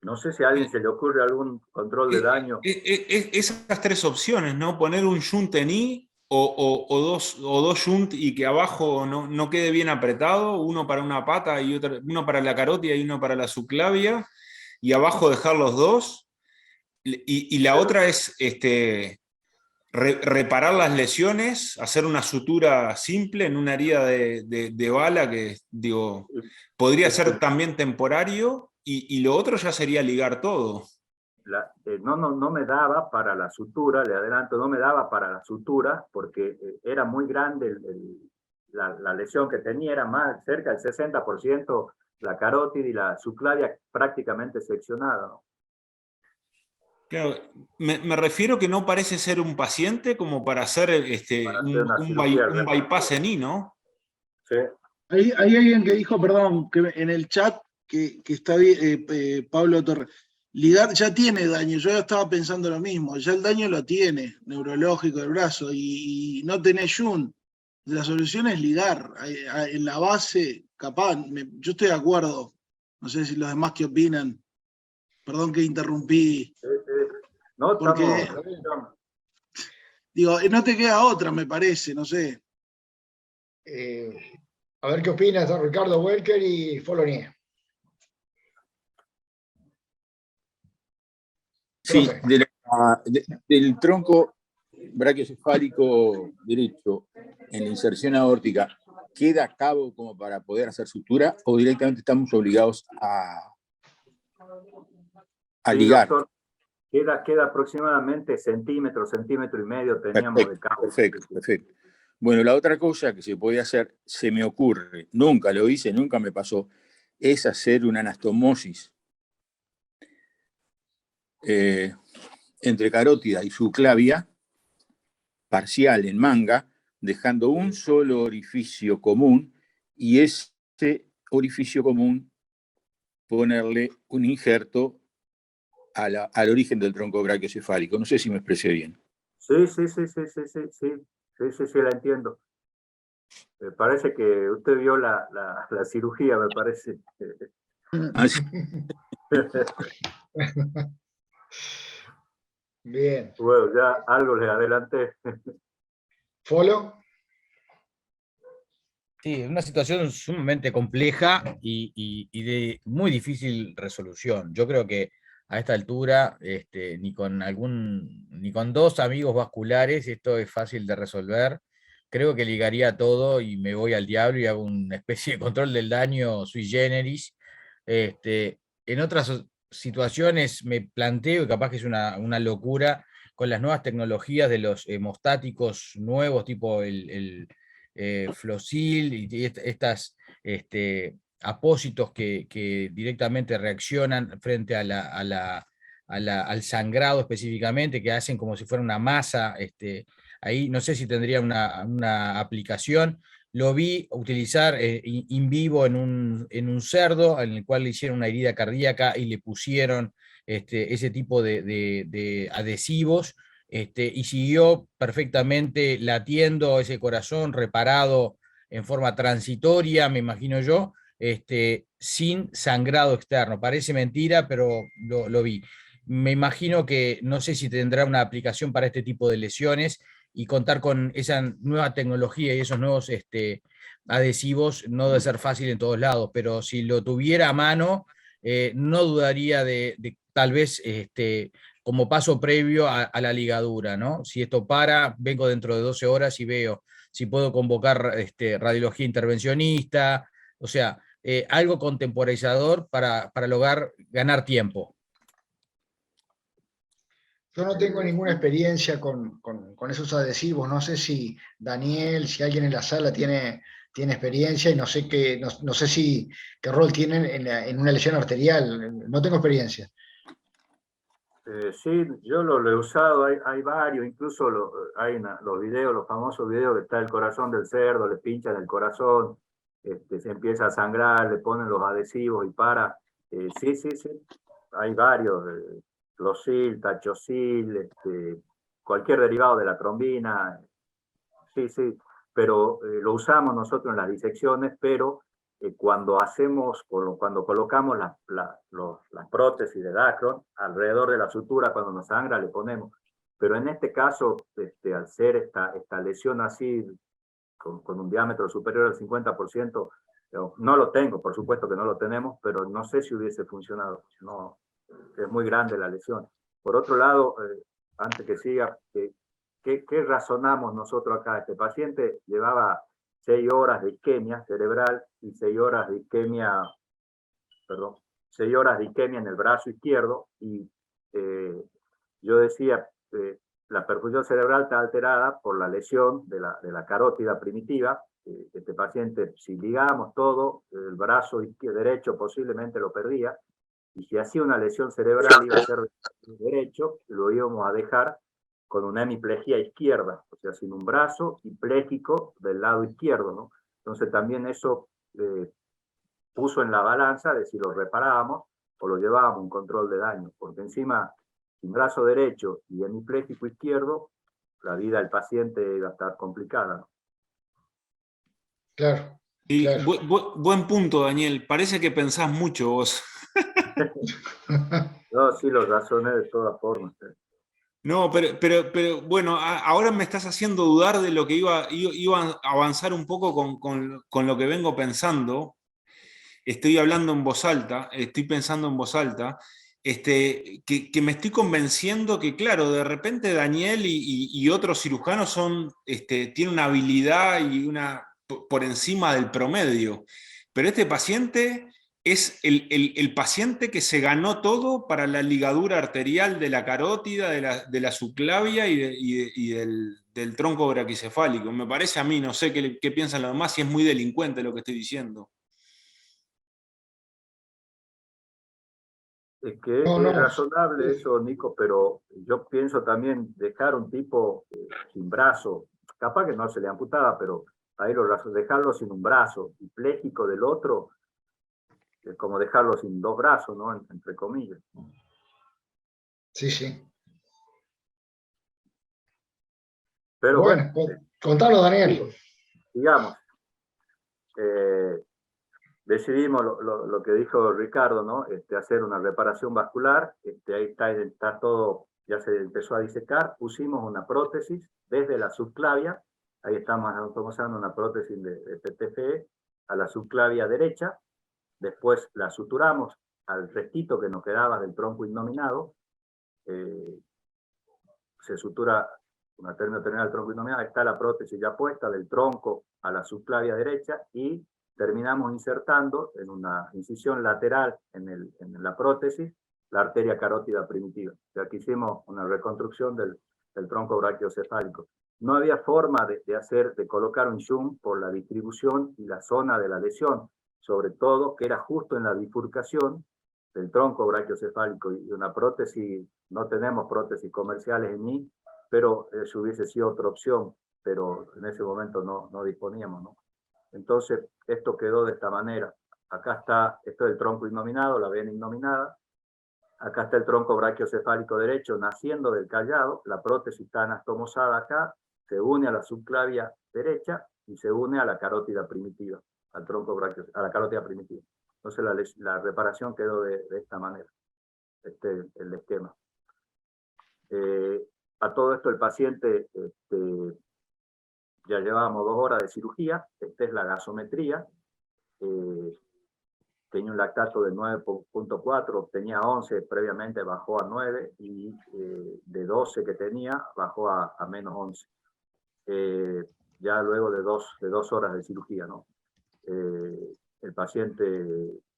No sé si a alguien se le ocurre algún control de daño. Esas tres opciones, ¿no? Poner un shunt en I o dos shunt y que abajo no quede bien apretado, uno para una pata y uno para la carótida y uno para la subclavia, y abajo dejar los dos. Y la otra es reparar las lesiones, hacer una sutura simple en una herida de bala que, digo, podría ser también temporario. Y lo otro ya sería ligar todo. No me daba para la sutura, le adelanto, no me daba para la sutura porque era muy grande la lesión que tenía, era más cerca del 60%, la carótida y la subclavia prácticamente seccionada, ¿no? Claro, me refiero que no parece ser un paciente como para hacer un bypass en I, ¿no? Sí. Hay alguien que dijo, perdón, que en el chat, que está bien, Pablo Torres, ligar ya tiene daño, yo ya estaba pensando lo mismo, ya el daño lo tiene, neurológico del brazo, y no tenés shunt. La solución es ligar, en la base, capaz, yo estoy de acuerdo, no sé si los demás qué opinan, perdón que interrumpí. No, porque, digo, no te queda otra, me parece, no sé. A ver qué opinas, Ricardo Welker y Folonier. Sí, del tronco brachiocefálico derecho en la inserción aórtica, ¿queda a cabo como para poder hacer sutura o directamente estamos obligados a ligar? Doctor, queda aproximadamente centímetro y medio teníamos de cabo. Perfecto. Bueno, la otra cosa que se podía hacer, se me ocurre, nunca lo hice, nunca me pasó, es hacer una anastomosis entre carótida y subclavia, parcial en manga, dejando un solo orificio común, y ese orificio común ponerle un injerto al origen del tronco brachiocefálico. No sé si me expresé bien. Sí, la entiendo. Me parece que usted vio la cirugía, me parece. Así. Bien. Bueno, ya algo les adelanté. ¿Folo? Sí, es una situación sumamente compleja y de muy difícil resolución. Yo creo que a esta altura, ni con dos amigos vasculares, esto es fácil de resolver. Creo que ligaría todo y me voy al diablo y hago una especie de control del daño sui generis. En otras situaciones me planteo, y capaz que es una locura, con las nuevas tecnologías de los hemostáticos nuevos, tipo el Flowsil y estas apósitos que directamente reaccionan frente al sangrado específicamente, que hacen como si fuera una masa. Ahí no sé si tendría una aplicación. Lo vi utilizar in vivo en un cerdo, en el cual le hicieron una herida cardíaca y le pusieron ese tipo de adhesivos, y siguió perfectamente latiendo ese corazón, reparado en forma transitoria, me imagino yo, sin sangrado externo. Parece mentira, pero lo vi. Me imagino que no sé si tendrá una aplicación para este tipo de lesiones, y contar con esa nueva tecnología y esos nuevos adhesivos no debe ser fácil en todos lados, pero si lo tuviera a mano, no dudaría de tal vez como paso previo a la ligadura, ¿no? Si esto para, vengo dentro de 12 horas y veo si puedo convocar radiología intervencionista, o sea, algo contemporizador para lograr ganar tiempo. Yo no tengo ninguna experiencia con esos adhesivos. No sé si Daniel, si alguien en la sala tiene experiencia, y no sé no sé si qué rol tienen en una lesión arterial. No tengo experiencia. Sí, yo lo he usado, hay varios, incluso hay los videos, los famosos videos que está el corazón del cerdo, le pinchan el corazón, se empieza a sangrar, le ponen los adhesivos y para. Sí, hay varios, Flowsil, Tachosil, cualquier derivado de la trombina, sí, pero lo usamos nosotros en las disecciones, pero cuando colocamos las prótesis de Dacron, alrededor de la sutura, cuando nos sangra, le ponemos. Pero en este caso, al ser esta lesión así, con un diámetro superior al 50%, no lo tengo, por supuesto que no lo tenemos, pero no sé si hubiese funcionado. No, es muy grande la lesión. Por otro lado, antes que siga, ¿qué razonamos nosotros acá? Este paciente llevaba 6 horas de isquemia cerebral y 6 horas de isquemia, 6 horas de isquemia en el brazo izquierdo, y yo decía, la perfusión cerebral está alterada por la lesión de la carótida primitiva. Este paciente, si ligamos todo, el brazo derecho posiblemente lo perdía, y si hacía una lesión cerebral iba a ser derecho, lo íbamos a dejar con una hemiplegia izquierda, o sea, sin un brazo y pléjico del lado izquierdo, ¿no? Entonces también eso puso en la balanza de si lo reparábamos o lo llevábamos a un control de daño, porque encima, sin brazo derecho y hemipléjico izquierdo, la vida del paciente iba a estar complicada, ¿no? Claro. Y claro. buen punto, Daniel. Parece que pensás mucho vos. No, sí, lo razoné de todas formas. No, pero bueno, ahora me estás haciendo dudar de lo que iba a avanzar un poco con lo que vengo pensando. Estoy hablando en voz alta, estoy pensando en voz alta, que me estoy convenciendo que, claro, de repente Daniel y otros cirujanos tienen una habilidad y por encima del promedio, pero este paciente es el paciente que se ganó todo para la ligadura arterial de la carótida, de la subclavia y del tronco braquicefálico. Me parece a mí, no sé qué piensan los demás, si es muy delincuente lo que estoy diciendo. Es que No, es no. razonable eso, Nico, pero yo pienso también dejar un tipo sin brazo, capaz que no se le amputaba, pero ahí dejarlo sin un brazo y pléjico del otro, es como dejarlo sin 2 brazos, ¿no? Entre comillas. Sí. Pero Bueno, contalo, Daniel. digamos, decidimos lo que dijo Ricardo, ¿no? Hacer una reparación vascular. Ahí está todo, ya se empezó a disecar. Pusimos una prótesis desde la subclavia. Ahí estamos usando una prótesis de PTFE a la subclavia derecha. Después la suturamos al restito que nos quedaba del tronco innominado. Se sutura una término terminal del tronco innominado. Está la prótesis ya puesta del tronco a la subclavia derecha, y terminamos insertando en una incisión lateral en la prótesis la arteria carótida primitiva. O sea, aquí hicimos una reconstrucción del tronco brachiocefálico. No había forma de colocar un shunt por la distribución y la zona de la lesión, sobre todo que era justo en la bifurcación del tronco brachiocefálico, y una prótesis, no tenemos prótesis comerciales en mí, pero eso hubiese sido otra opción, pero en ese momento no disponíamos, ¿no? Entonces, esto quedó de esta manera. Acá está, esto es el tronco innominado, la vena innominada. Acá está el tronco brachiocefálico derecho naciendo del callado, la prótesis está anastomosada acá, se une a la subclavia derecha y se une a la carótida primitiva, al tronco a la carótida primitiva. Entonces la reparación quedó de esta manera, el esquema. A todo esto el paciente, ya llevábamos 2 horas de cirugía, esta es la gasometría, tenía un lactato de 9.4, tenía 11, previamente bajó a 9, y de 12 que tenía, bajó a menos 11. Ya luego de dos horas de cirugía, ¿no? El paciente,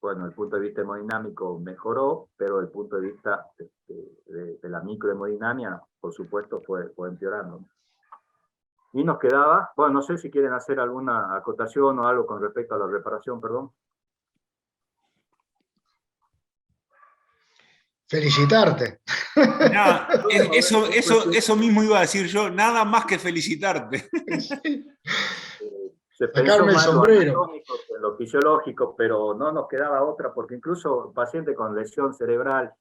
bueno, desde el punto de vista hemodinámico mejoró, pero desde el punto de vista de la microhemodinamia, por supuesto, fue empeorando. Y nos quedaba, bueno, no sé si quieren hacer alguna acotación o algo con respecto a la reparación, perdón. Felicitarte. Eso mismo iba a decir yo, nada más que felicitarte. Se pensó más en lo anatómico que en lo fisiológico, pero no nos quedaba otra, porque incluso paciente con lesión cerebral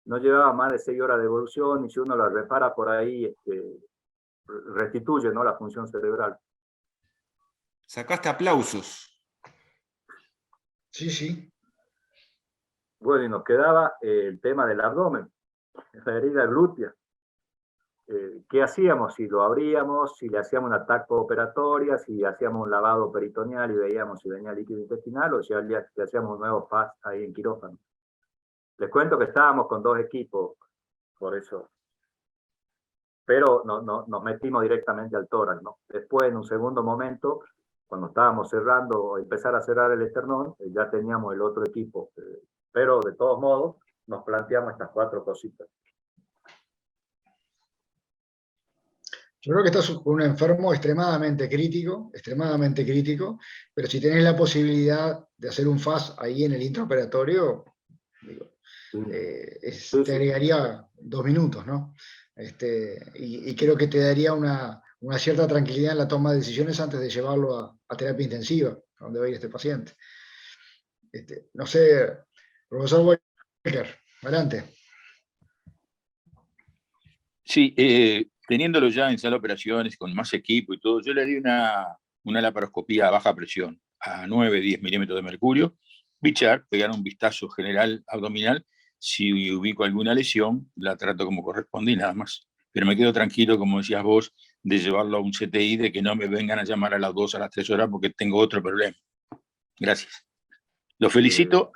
no llevaba más de 6 horas de evolución, y si uno la repara por ahí, restituye, ¿no?, la función cerebral. Sacaste aplausos. Sí, sí. Bueno, y nos quedaba el tema del abdomen, la herida glútea. ¿Qué hacíamos? Si lo abríamos, si le hacíamos una TAC operatoria, si hacíamos un lavado peritoneal y veíamos si venía líquido intestinal, o si le hacíamos un nuevo FAS ahí en quirófano. Les cuento que estábamos con 2 equipos, por eso. Pero nos metimos directamente al tórax, ¿no? Después, en un segundo momento, cuando estábamos cerrando, o empezar a cerrar el esternón, ya teníamos el otro equipo. Pero de todos modos, nos planteamos estas 4 cositas. Yo creo que estás con un enfermo extremadamente crítico, pero si tenés la posibilidad de hacer un FAS ahí en el intraoperatorio, digo, te agregaría 2 minutos, ¿no? Y creo que te daría una cierta tranquilidad en la toma de decisiones antes de llevarlo a terapia intensiva, donde va a ir este paciente. No sé, profesor Walker, adelante. Sí, teniéndolo ya en sala de operaciones, con más equipo y todo, yo le di una laparoscopía a baja presión, a 9-10 milímetros de mercurio, bichar, pegar un vistazo general abdominal. Si ubico alguna lesión, la trato como corresponde y nada más. Pero me quedo tranquilo, como decías vos, de llevarlo a un CTI, de que no me vengan a llamar a las 2, a las 3 horas, porque tengo otro problema. Gracias. Los felicito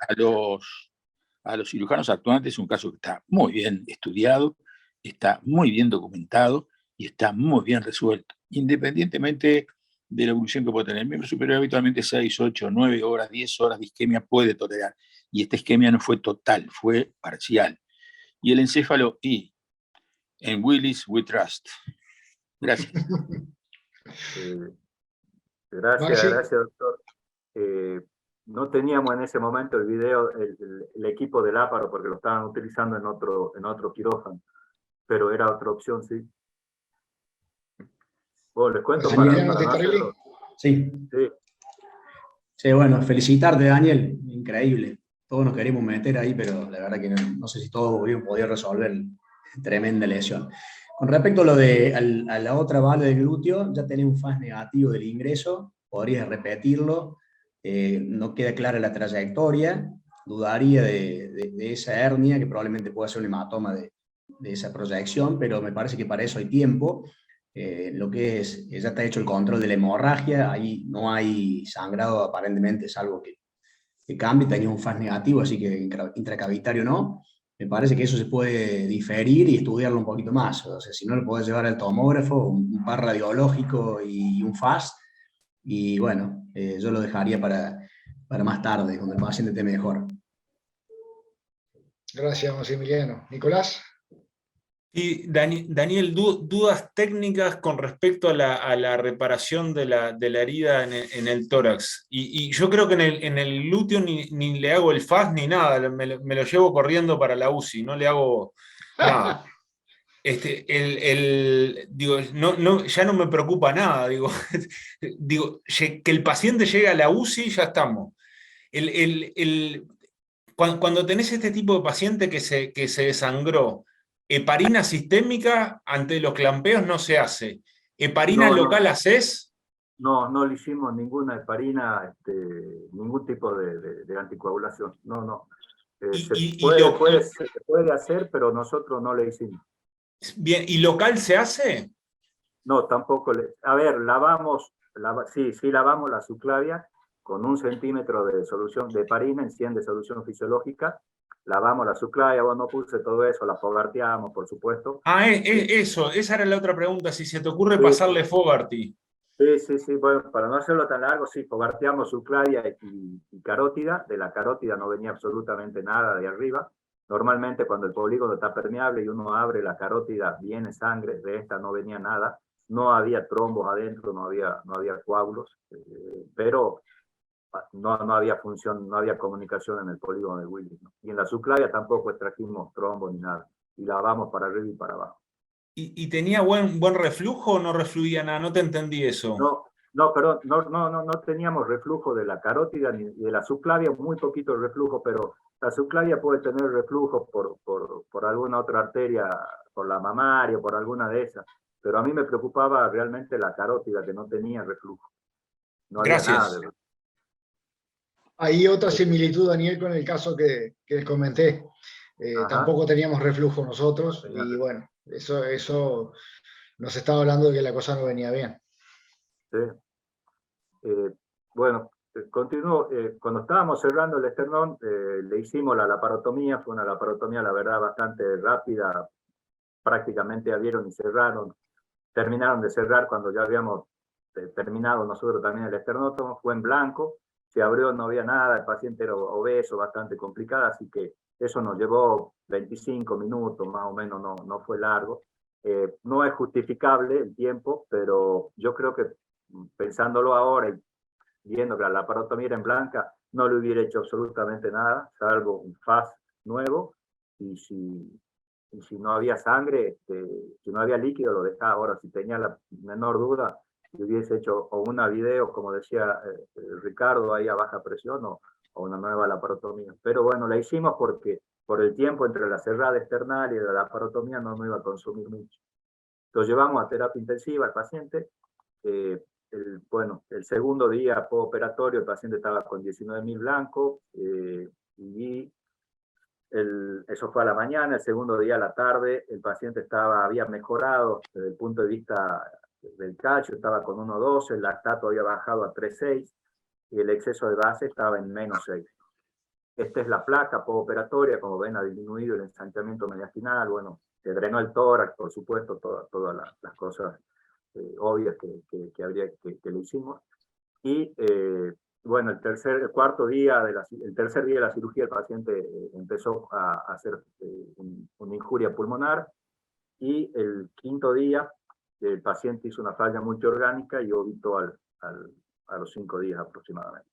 a los cirujanos actuantes. Es un caso que está muy bien estudiado, está muy bien documentado y está muy bien resuelto, independientemente de la evolución que puede tener. El miembro superior habitualmente 6, 8, 9 horas, 10 horas de isquemia puede tolerar, y esta isquemia no fue total, fue parcial. Y el encéfalo, y en Willis we trust. Gracias. Gracias, doctor. No teníamos en ese momento el video, el equipo del Láparo, porque lo estaban utilizando en otro quirófano, pero era otra opción, sí. Bueno, les cuento para no hacerlo. Sí. Sí, bueno, felicitarte, Daniel, increíble. Todos nos queremos meter ahí, pero la verdad que no sé si todos hubieran podido resolver tremenda lesión. Con respecto a a la otra válvula del glúteo, ya tenés un FAS negativo del ingreso, podrías repetirlo, no queda clara la trayectoria, dudaría de esa hernia, que probablemente pueda ser un hematoma de esa proyección, pero me parece que para eso hay tiempo. Lo que es, ya está hecho el control de la hemorragia, ahí no hay sangrado aparentemente, es algo que cambie, tenía un FAS negativo, así que intracavitario no. Me parece que eso se puede diferir y estudiarlo un poquito más. O sea, si no, lo podés llevar al tomógrafo, un par radiológico y un FAS, y bueno, yo lo dejaría para más tarde, cuando el paciente esté mejor. Gracias, Maximiliano. Nicolás. Y Daniel, dudas técnicas con respecto a la reparación de la herida en el tórax. Y yo creo que en el glúteo ni le hago el FAS ni nada, me lo llevo corriendo para la UCI, no le hago nada. Digo, ya no me preocupa nada, digo, que el paciente llegue a la UCI, ya estamos. Cuando tenés este tipo de paciente que se desangró, heparina sistémica ante los clampeos no se hace. ¿Heparina local haces? No le hicimos ninguna heparina, ningún tipo de anticoagulación. No. Se puede hacer, pero nosotros no le hicimos. Bien, ¿y local se hace? No, tampoco. A ver, sí lavamos la subclavia con 1 centímetro de solución de heparina en 100 de solución fisiológica. Lavamos la subclavia, vos no puse todo eso, la fogarteamos, por supuesto. Eso, esa era la otra pregunta, si se te ocurre pasarle Fogarty. Sí, bueno, para no hacerlo tan largo, sí, fogarteamos subclavia y carótida. De la carótida no venía absolutamente nada de arriba. Normalmente cuando el polígono está permeable y uno abre la carótida, viene sangre, de esta no venía nada. No había trombos adentro, no había coágulos, pero no había función, no había comunicación en el polígono de Willis, ¿no? Y en la subclavia tampoco extrajimos trombos ni nada. Y lavamos para arriba y para abajo. ¿Y tenía buen reflujo o no refluía nada? No te entendí eso. Perdón, no teníamos reflujo de la carótida ni de la subclavia, muy poquito reflujo, pero la subclavia puede tener reflujo por alguna otra arteria, por la mamaria, por alguna de esas. Pero a mí me preocupaba realmente la carótida, que no tenía reflujo. No había nada de reflujo. Hay otra similitud, Daniel, con el caso que les comenté. Tampoco teníamos reflujo nosotros, y bueno, eso nos estaba hablando de que la cosa no venía bien. Sí. Bueno, continúo. Cuando estábamos cerrando el esternón, le hicimos la laparotomía. Fue una laparotomía, la verdad, bastante rápida. Prácticamente abrieron y cerraron. Terminaron de cerrar cuando ya habíamos terminado nosotros también el esternótomo. Fue en blanco. Se abrió, no había nada. El paciente era obeso, bastante complicado, así que eso nos llevó 25 minutos, más o menos, no fue largo. No es justificable el tiempo, pero yo creo que pensándolo ahora y viendo que la laparotomía era en blanca, no le hubiera hecho absolutamente nada, salvo un FAS nuevo, y si no había sangre, si no había líquido, lo dejaba. Ahora, si tenía la menor duda, le hubiese hecho o una video, como decía Ricardo, ahí a baja presión, o una nueva laparotomía. Pero bueno, la hicimos porque por el tiempo entre la cerrada external y la laparotomía no me iba a consumir mucho. Lo llevamos a terapia intensiva al paciente. El segundo día postoperatorio el paciente estaba con 19.000 blancos, y eso fue a la mañana. El segundo día a la tarde el paciente había mejorado desde el punto de vista del calcio, estaba con 1,12, el lactato había bajado a 3,6 y el exceso de base estaba en -6. Esta es la placa postoperatoria, como ven ha disminuido el ensanchamiento mediastinal, bueno, se drenó el tórax, por supuesto, todas las cosas obvias que le hicimos. Y bueno, el tercer día de la cirugía el paciente empezó a hacer una injuria pulmonar, y el quinto día el paciente hizo una falla multiorgánica y obitó a los 5 días aproximadamente.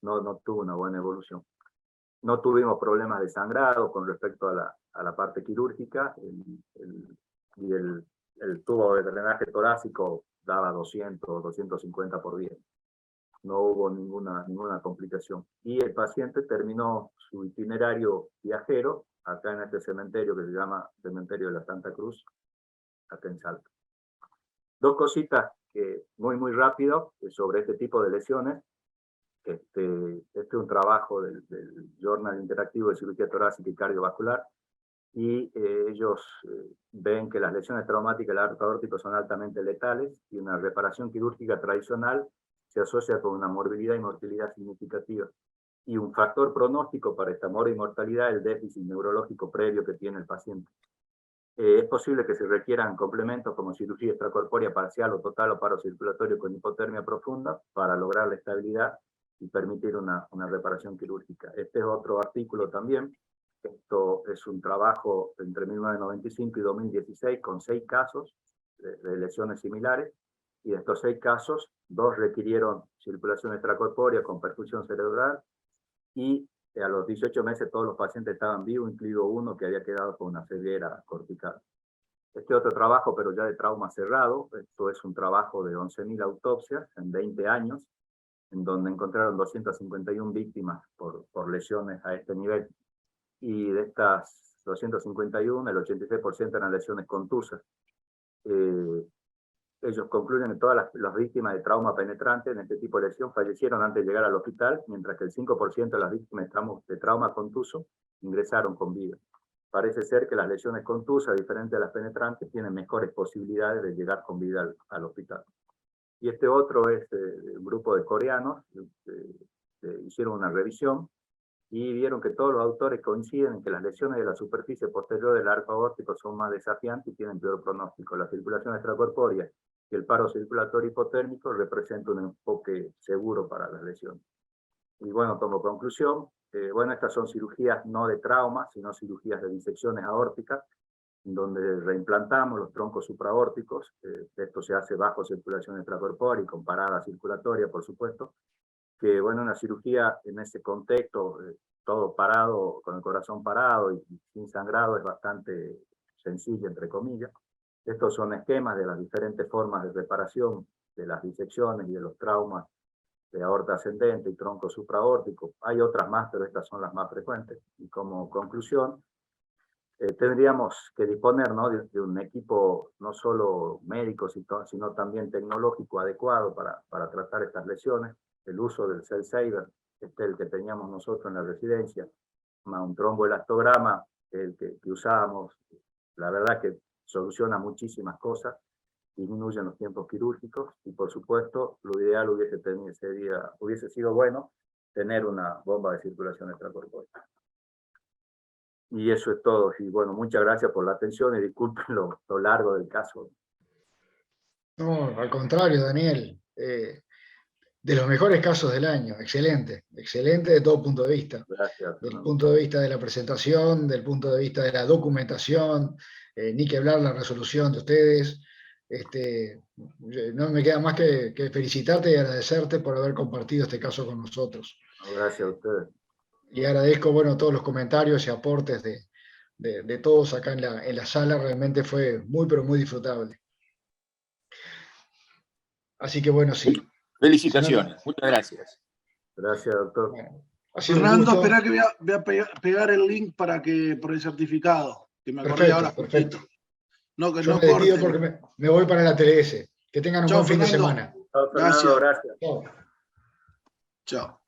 No tuvo una buena evolución. No tuvimos problemas de sangrado con respecto a la parte quirúrgica, y el tubo de drenaje torácico daba 200 o 250 por día. No hubo ninguna complicación. Y el paciente terminó su itinerario viajero acá en este cementerio que se llama Cementerio de la Santa Cruz, acá en Salta. Dos cositas muy rápido sobre este tipo de lesiones. Este es un trabajo del Journal Interactivo de Cirugía Torácica y Cardiovascular, y ellos ven que las lesiones traumáticas del arco aórtico son altamente letales, y una reparación quirúrgica tradicional se asocia con una morbilidad y mortalidad significativa. Y un factor pronóstico para esta morbilidad y mortalidad es el déficit neurológico previo que tiene el paciente. Es posible que se requieran complementos como cirugía extracorpórea parcial o total o paro circulatorio con hipotermia profunda para lograr la estabilidad y permitir una reparación quirúrgica. Este es otro artículo también Esto es un trabajo entre 1995 y 2016 con 6 casos de lesiones similares, y de estos 6 casos, 2 requirieron circulación extracorpórea con perfusión cerebral, y a los 18 meses todos los pacientes estaban vivos, incluido uno que había quedado con una ceguera cortical. Este otro trabajo, pero ya de trauma cerrado, esto es un trabajo de 11.000 autopsias en 20 años, en donde encontraron 251 víctimas por lesiones a este nivel. Y de estas 251, el 86% eran lesiones contusas. Ellos concluyen que todas las víctimas de trauma penetrante en este tipo de lesión fallecieron antes de llegar al hospital, mientras que el 5% de las víctimas de trauma contuso ingresaron con vida. Parece ser que las lesiones contusas, diferentes a las penetrantes, tienen mejores posibilidades de llegar con vida al hospital. Y este otro es un grupo de coreanos, hicieron una revisión y vieron que todos los autores coinciden en que las lesiones de la superficie posterior del arco aórtico son más desafiantes y tienen peor pronóstico. La circulación extracorpórea y el paro circulatorio hipotérmico representan un enfoque seguro para las lesiones. Y bueno, como conclusión, bueno, estas son cirugías no de trauma, sino cirugías de disecciones aórticas, donde reimplantamos los troncos supraórticos. Esto se hace bajo circulación extracorpórea y con parada circulatoria, por supuesto, que bueno, una cirugía en ese contexto, todo parado, con el corazón parado y sin sangrado, es bastante sencilla, entre comillas. Estos son esquemas de las diferentes formas de reparación de las disecciones y de los traumas de aorta ascendente y tronco supraórtico. Hay otras más, pero estas son las más frecuentes. Y como conclusión, tendríamos que disponer, ¿no?, de un equipo no solo médico, sino también tecnológico adecuado para tratar estas lesiones. El uso del cell saver, el que teníamos nosotros en la residencia, más un tromboelastograma, el que usábamos, la verdad que soluciona muchísimas cosas, disminuyen los tiempos quirúrgicos, y por supuesto, lo ideal hubiese sido bueno tener una bomba de circulación extracorpórea. Y eso es todo, y bueno, muchas gracias por la atención y disculpen lo largo del caso. No, al contrario, Daniel. De los mejores casos del año, excelente, excelente de todo punto de vista. Gracias. Del punto de vista de la presentación, del punto de vista de la documentación, ni que hablar la resolución de ustedes. No me queda más que felicitarte y agradecerte por haber compartido este caso con nosotros. Gracias a ustedes. Y agradezco, bueno, todos los comentarios y aportes de todos acá en la sala, realmente fue muy, pero muy disfrutable. Así que bueno, sí. Felicitaciones, muchas gracias. Gracias, doctor. Bueno, ha sido un Fernando, gusto. espera que voy a pegar el link por el certificado, que me acordé ahora. Perfecto. No, que Yo no me despido corten. porque me voy para la TLS. Que tengan un Chao, buen fin de Fernando. semana. Chao, Fernando, Gracias. gracias. Chao.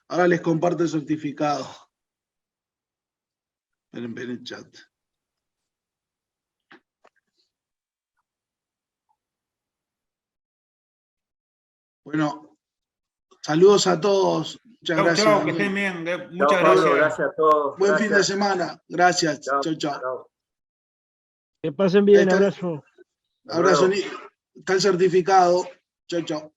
Ahora les comparto el certificado. Ven el chat. Bueno, saludos a todos. Muchas Chau, gracias. chau, que Daniel. estén bien. Chao, Muchas Pablo, gracias. gracias a todos. Buen Gracias. fin de semana. Gracias. Chao, Chau, chau. chao. Que pasen bien, Ahí está. abrazo. Abrazo. luego. Está el certificado. Chau, chau.